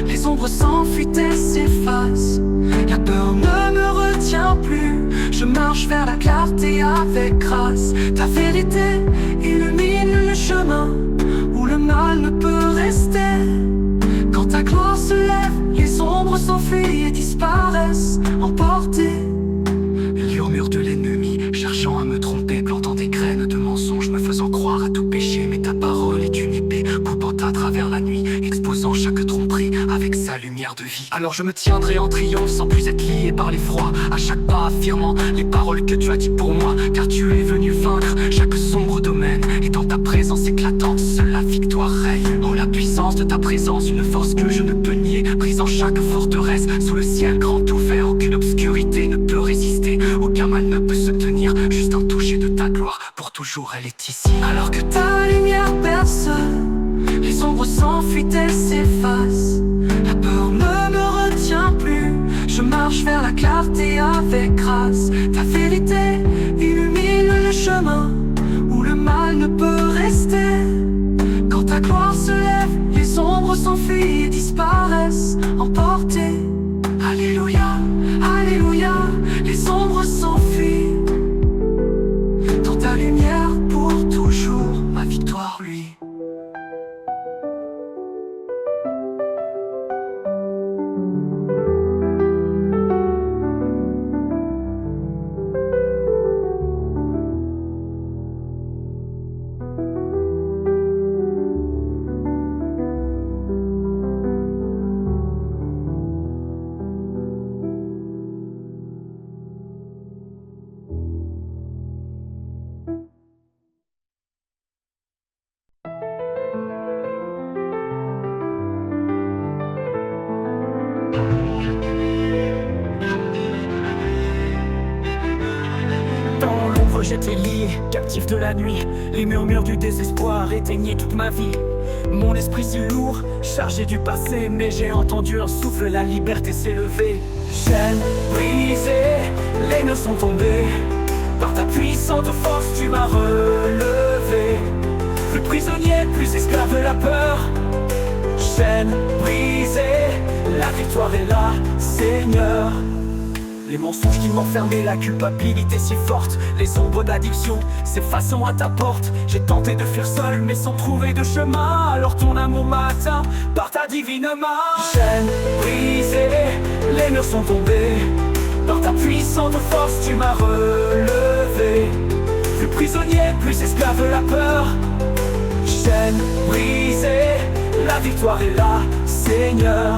les ombres s'enfuient et s'effacent. La peur ne me retient plus, je marche vers la clarté avec grâce. Ta vérité illumine le chemin où le mal ne peut rester. Quand ta gloire se lève, les ombres s'enfuient et disparaissent, emportées. Le murmure de l'ennemi, cherchant à me tromper, plantant des graines de mensonges, me faisant croire à tout péché. Mais ta parole est une épée, coupant à travers la nuit, exposant chaque tromperie avec sa lumière de vie. Alors je me tiendrai en triomphe sans plus être lié par l'effroi, à chaque pas affirmant les paroles que tu as dit pour moi. Car tu es venu vaincre chaque sombre domaine, et dans ta présence éclatante, seule la victoire règne. Oh, la puissance de ta présence, une force que je ne peux nier, brisant chaque forteresse sous le ciel grand ouvert. Aucune obscurité ne peut résister, aucun mal ne peut se tenir, juste un toucher de ta gloire, pour toujours elle est ici. Alors que ta lumière perce, les ombres s'enfuient et s'effacent. La peur ne me retient plus, je marche vers la clarté avec grâce. Ta vérité illumine le chemin où le mal ne peut rester. Quand ta gloire se lève, les ombres s'enfuient et disparaissent, emportées. Alléluia, alléluia, les ombres s'enfuient. Dans ta lumière pour toujours, ma victoire lui. J'étais lié, captif de la nuit. Les murmures du désespoir éteignaient toute ma vie. Mon esprit si lourd, chargé du passé, mais j'ai entendu un souffle, la liberté s'est levée. Chaînes brisées, les nœuds sont tombés. Par ta puissante force tu m'as relevé. Plus prisonnier, plus esclave de la peur. Chaînes brisées, la victoire est là, Seigneur. Les mensonges qui m'enfermaient, la culpabilité si forte, les ombres d'addiction s'effaçant à ta porte. J'ai tenté de fuir seul mais sans trouver de chemin, alors ton amour m'a atteint par ta divine main. Chaînes brisées, les murs sont tombés. Par ta puissante force tu m'as relevé. Plus prisonnier, plus esclave de la peur. Chaînes brisées, la victoire est là, Seigneur.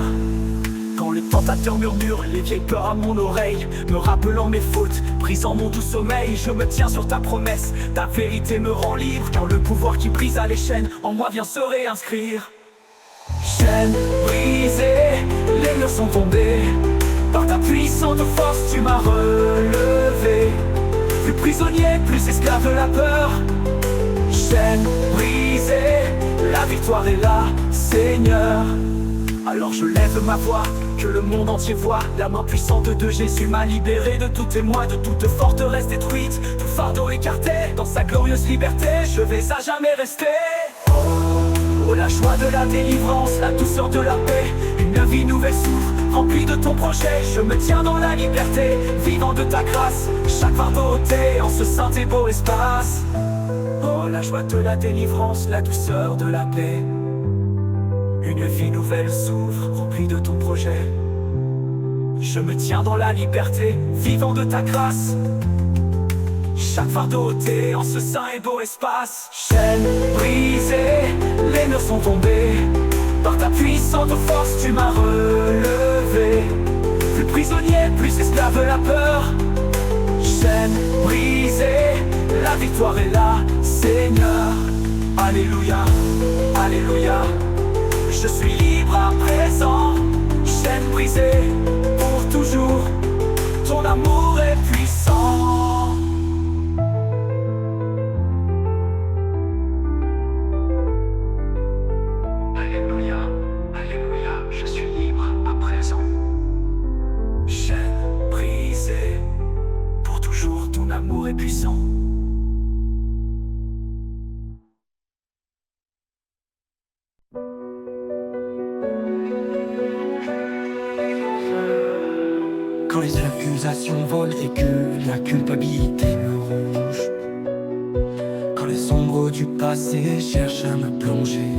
Quand le tentateur murmure les vieilles peurs à mon oreille, me rappelant mes fautes, brisant mon doux sommeil, je me tiens sur ta promesse, ta vérité me rend libre. Quand le pouvoir qui brisa les chaînes en moi vient se réinscrire. Chaînes brisées, les murs sont tombés. Par ta puissante force tu m'as relevé. Plus prisonnier, plus esclave de la peur. chaîne brisée, la victoire est là, Seigneur. Alors je lève ma voix, que le monde entier voit. La main puissante de Jésus m'a libéré de tous témoins, de toute forteresse détruite, tout fardeau écarté. Dans sa glorieuse liberté, je vais à jamais rester. Oh, la joie de la délivrance, la douceur de la paix, une vie nouvelle s'ouvre, remplie de ton projet. Je me tiens dans la liberté, vivant de ta grâce, chaque fardeau ôté en ce saint et beau espace. Oh, la joie de la délivrance, la douceur de la paix, une vie nouvelle s'ouvre, remplie de ton projet. Je me tiens dans la liberté, vivant de ta grâce, chaque fardeau ôté en ce saint et beau espace. Chaîne brisée, les murs sont tombés, par ta puissante force tu m'as relevé. Plus prisonnier, plus esclave de la peur. Chaîne brisée, la victoire est là, Seigneur. Alléluia, Alléluia. Je suis libre à présent, chaîne brisée pour toujours, ton amour est puissant. Alléluia, Alléluia, je suis libre à présent. Chaîne brisée, pour toujours ton amour est puissant. Quand les accusations volent et que la culpabilité me ronge, quand les ombres du passé cherchent à me plonger,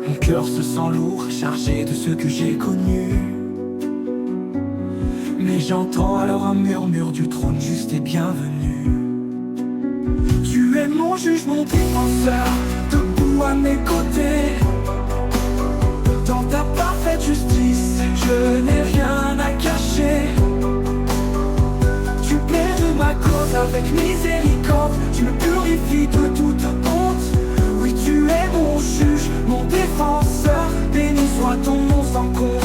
mon cœur se sent lourd, chargé de ce que j'ai connu. Mais j'entends alors un murmure du trône juste et bienvenu. Tu es mon juge, mon défenseur, debout à mes côtés. Dans ta parfaite justice, je n'ai rien à cacher. Tu plais de ma cause avec miséricorde, tu me purifies de toute honte. Oui, tu es mon juge, mon défenseur, béni soit ton nom sans compte.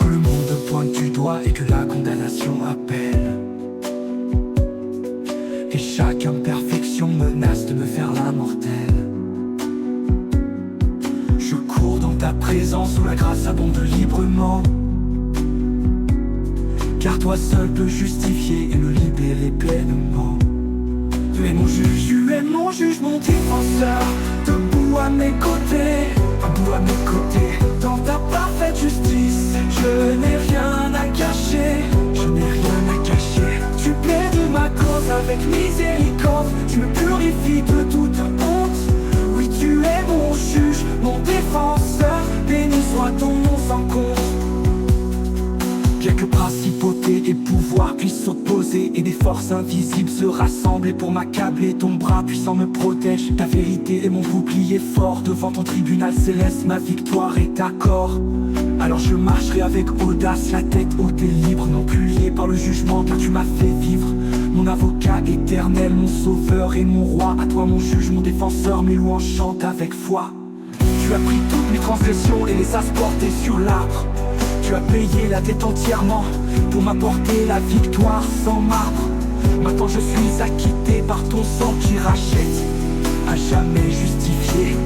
Que le monde pointe du doigt et que la condamnation appelle, et chaque imperfection menace de me faire la mortelle. Je cours dans ta présence où la grâce abonde librement, car toi seul peux justifier et me libérer pleinement. Tu es mon juge, tu es mon juge, mon défenseur, debout à mes côtés, debout à mes côtés. Dans ta parfaite justice, je n'ai rien à cacher, je n'ai rien à cacher. Tu plais de ma cause avec miséricorde, tu me purifies de toute honte. Oui, tu es mon juge, mon défenseur, béni soit ton nom sans compte. Bien que principautés et pouvoirs puissent s'opposer et des forces invisibles se rassembler pour m'accabler, ton bras puissant me protège. Ta vérité est mon bouclier fort, devant ton tribunal céleste ma victoire est accord. Alors je marcherai avec audace, la tête haute et libre, non plus lié par le jugement, car tu m'as fait vivre. Mon avocat éternel, mon sauveur et mon roi, à toi mon juge, mon défenseur, mes louanges chantent avec foi. Tu as pris toutes mes transgressions et les as portées sur l'arbre. Tu as payé la dette entièrement pour m'apporter la victoire sans marbre. Maintenant je suis acquitté par ton sang qui rachète, à jamais justifié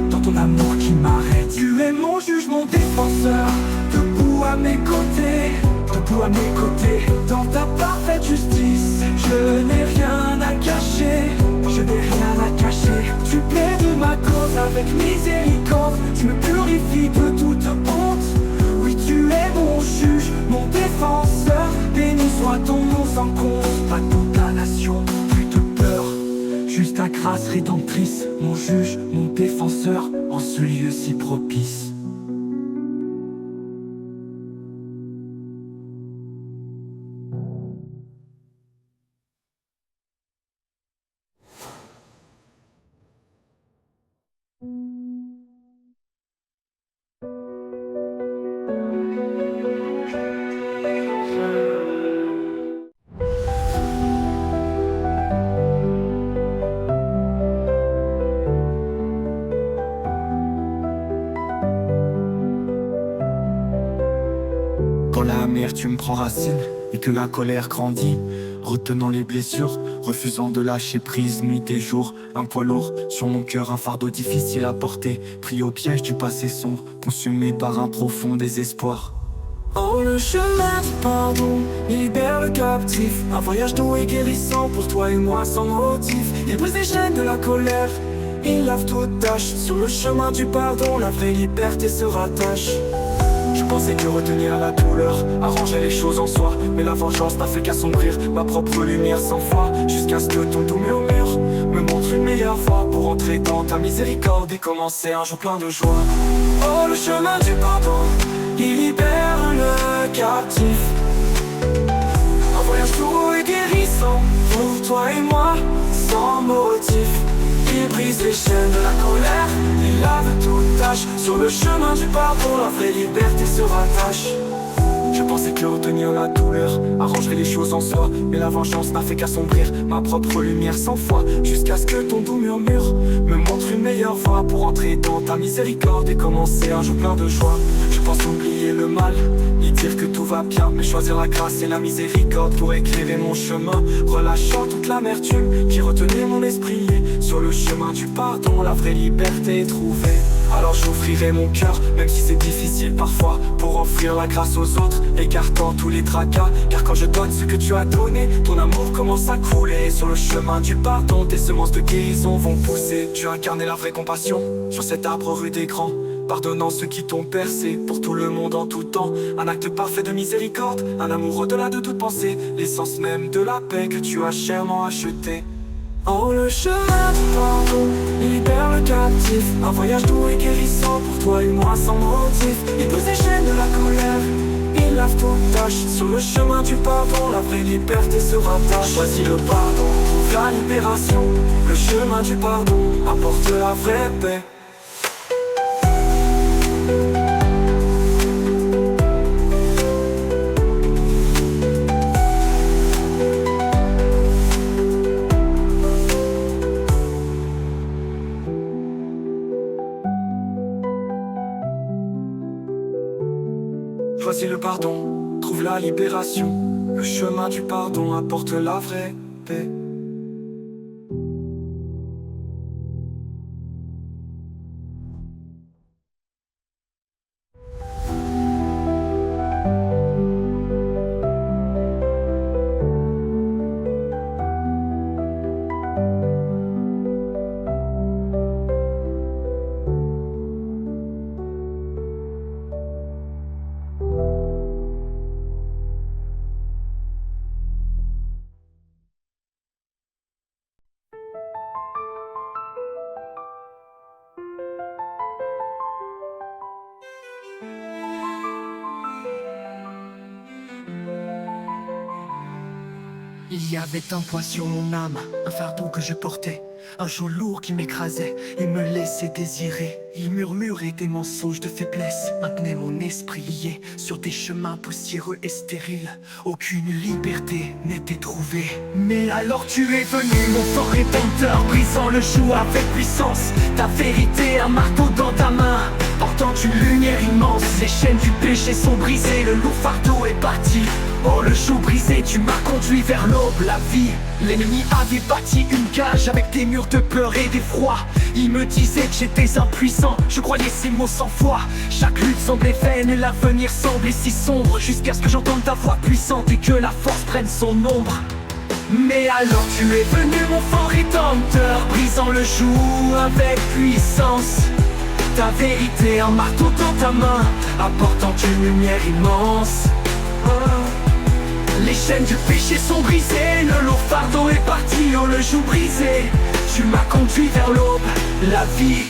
dans ton amour qui m'arrête. Tu es mon juge, mon défenseur, debout à mes côtés, debout à mes côtés. Dans ta parfaite justice, je n'ai rien à cacher, je n'ai rien à cacher. Tu plais de ma cause avec miséricorde, tu me purifies de toute honte. Oui, tu es mon juge, mon défenseur, béni soit ton nom sans compte. Pas de condamnation, plus de peur, juste ta grâce rédemptrice, mon juge, mon défenseur, en ce lieu si propice. Quand l'amertume prend racine et que la colère grandit, retenant les blessures, refusant de lâcher prise nuit et jour. Un poids lourd sur mon cœur, un fardeau difficile à porter, pris au piège du passé sombre, consumé par un profond désespoir. Oh, le chemin du pardon, il libère le captif. Un voyage doux et guérissant pour toi et moi sans motif. Il brise les chaînes de la colère, il lave toute tâche. Sur le chemin du pardon, la vraie liberté se rattache. Je pensais que retenir la douleur arrangeait les choses en soi, mais la vengeance n'a fait qu'assombrir ma propre lumière 100 fois, jusqu'à ce que ton doux murmure me montre une meilleure voie pour entrer dans ta miséricorde et commencer un jour plein de joie. Oh, le chemin du pardon, il libère le captif. Un voyage doux et guérissant pour toi et moi sans motif. Il brise les chaînes de la colère, il lave toute tâche. Sur le chemin du pardon, la vraie liberté se rattache. Je pensais que retenir la douleur arrangerait les choses en soi, mais la vengeance n'a fait qu'assombrir ma propre lumière 100 fois, jusqu'à ce que ton doux murmure me montre une meilleure voie pour entrer dans ta miséricorde et commencer un jour plein de joie. Je pense oublier le mal, y dire que tout va bien, mais choisir la grâce et la miséricorde pour éclairer mon chemin, relâchant toute l'amertume qui retenait mon esprit. Sur le chemin du pardon, la vraie liberté est trouvée. Alors j'offrirai mon cœur, même si c'est difficile parfois, pour offrir la grâce aux autres, écartant tous les tracas. Car quand je donne ce que tu as donné, ton amour commence à couler. Sur le chemin du pardon, tes semences de guérison vont pousser. Tu as incarné la vraie compassion sur cet arbre rude et grand, pardonnant ceux qui t'ont percé pour tout le monde en tout temps. Un acte parfait de miséricorde, un amour au-delà de toute pensée, l'essence même de la paix que tu as chèrement acheté. Oh, le chemin du pardon, il libère le captif. Un voyage doux et guérissant pour toi et moi sans motif. Il brise les chaînes de la colère, il lave toute tâche. Sur le chemin du pardon, la vraie liberté se rattache. Choisis le pardon, trouve la libération. Le chemin du pardon apporte la vraie paix. Choisis le pardon, trouve la libération. Le chemin du pardon apporte la vraie paix. Il y avait un poids sur mon âme, un fardeau que je portais, un joug lourd qui m'écrasait et me laissait désirer. Il murmurait des mensonges de faiblesse, maintenait mon esprit lié sur des chemins poussiéreux et stériles. Aucune liberté n'était trouvée. Mais alors tu es venu, mon fort rédempteur, brisant le joug avec puissance. Ta vérité, un marteau dans ta main, portant une lumière immense. Les chaînes du péché sont brisées, le lourd fardeau est parti. Oh, le joug brisé, tu m'as conduit vers l'aube, la vie. L'ennemi avait bâti une cage avec des murs de peur et d'effroi. Il me disait que j'étais impuissant, je croyais ces mots sans foi. Chaque lutte semblait vaine et l'avenir semblait si sombre, jusqu'à ce que j'entende ta voix puissante et que la force prenne son ombre. Mais alors tu es venu, mon fort rédempteur, brisant le joug avec puissance. Ta vérité, un marteau dans ta main, apportant une lumière immense. Les chaînes du péché sont brisées, le lourd fardeau est parti, oh le joug brisé. Tu m'as conduit vers l'aube, la vie.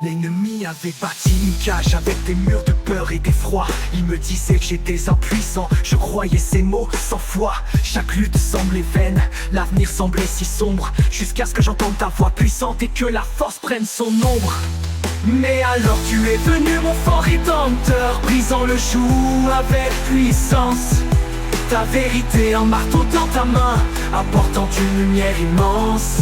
L'ennemi avait bâti une cage avec des murs de peur et d'effroi. Il me disait que j'étais impuissant, je croyais ces mots sans foi. Chaque lutte semblait vaine, l'avenir semblait si sombre, jusqu'à ce que j'entende ta voix puissante et que la force prenne son ombre. Mais alors tu es venu, mon fort rédempteur, brisant le joug avec puissance. Ta vérité, un marteau dans ta main, apportant une lumière immense.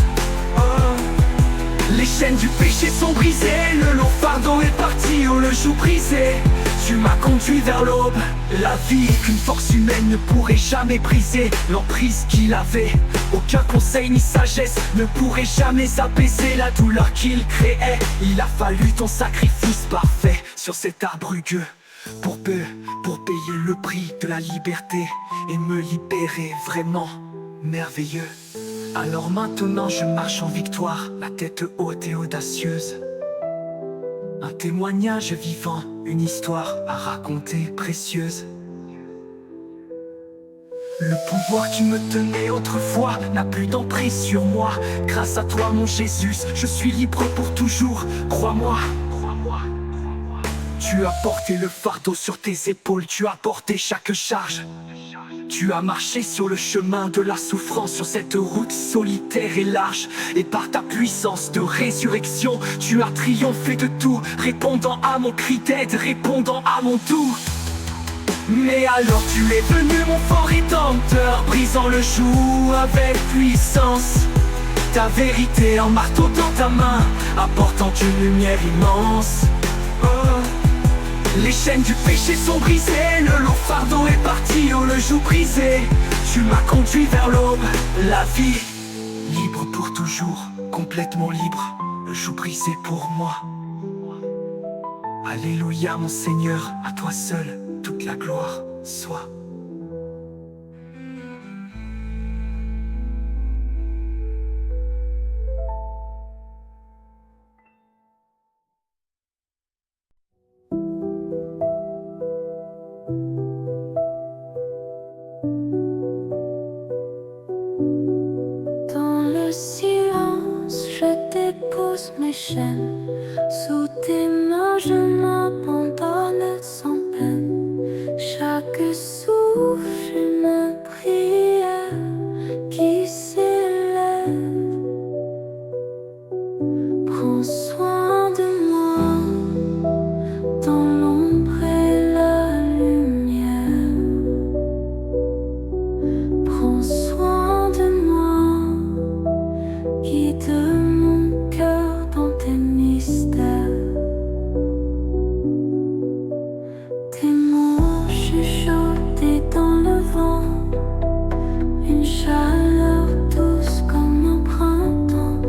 Les chaînes du péché sont brisées, le lourd fardeau est parti, oh le joug brisé. Tu m'as conduit vers l'aube, la vie qu'une force humaine ne pourrait jamais briser. L'emprise qu'il avait, aucun conseil ni sagesse ne pourrait jamais apaiser la douleur qu'il créait. Il a fallu ton sacrifice parfait sur cet arbre rugueux pour payer le prix de la liberté et me libérer, vraiment merveilleux. Alors maintenant je marche en victoire, la tête haute et audacieuse. Un témoignage vivant, une histoire à raconter précieuse. Le pouvoir qui me tenait autrefois n'a plus d'emprise sur moi. Grâce à toi mon Jésus, je suis libre pour toujours, crois-moi. Tu as porté le fardeau sur tes épaules, tu as porté chaque charge. Tu as marché sur le chemin de la souffrance, sur cette route solitaire et large. Et par ta puissance de résurrection, tu as triomphé de tout, répondant à mon cri d'aide, répondant à mon tout. Mais alors tu es venu mon fort rédempteur, brisant le joug avec puissance. Ta vérité en marteau dans ta main, apportant une lumière immense. Oh. Les chaînes du péché sont brisées, le lourd fardeau est parti, oh le joug brisé. Tu m'as conduit vers l'aube, la vie, libre pour toujours, complètement libre, le joug brisé pour moi. Alléluia mon Seigneur, à toi seul, toute la gloire soit. Dans le silence, je dépose mes chaînes. Sous tes mains, je m'abandonne sans peine. Chaque souffle, une prière qui s'élève. Prends soin de moi dans l'ombre et la lumière. Prends soin de moi, guide mon cœur dans tes mystères. Tes mots chuchotés dans le vent, une chaleur douce comme un printemps.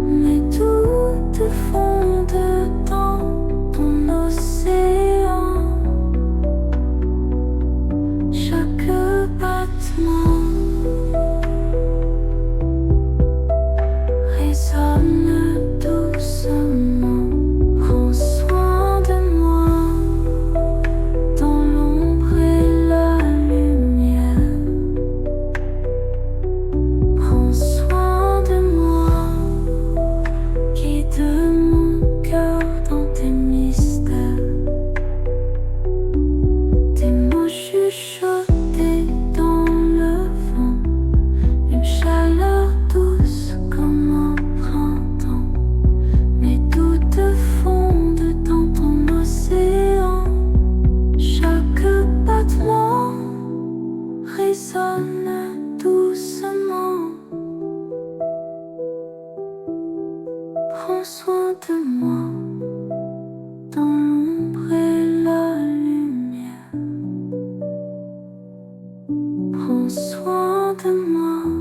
Mais tout fond dans ton océan. Chaque battement résonne doucement. Prends soin de moi dans l'ombre et la lumière. Prends soin de moi, guide mon cœur dans tes mystères. Tes mots chuchotés dans le vent, une chaleur douce comme un printemps. Mais tout fonde dans ton océan. Chaque battement résonne doucement. Prends soin de moi dans l'ombre et la lumière. Prends soin de moi.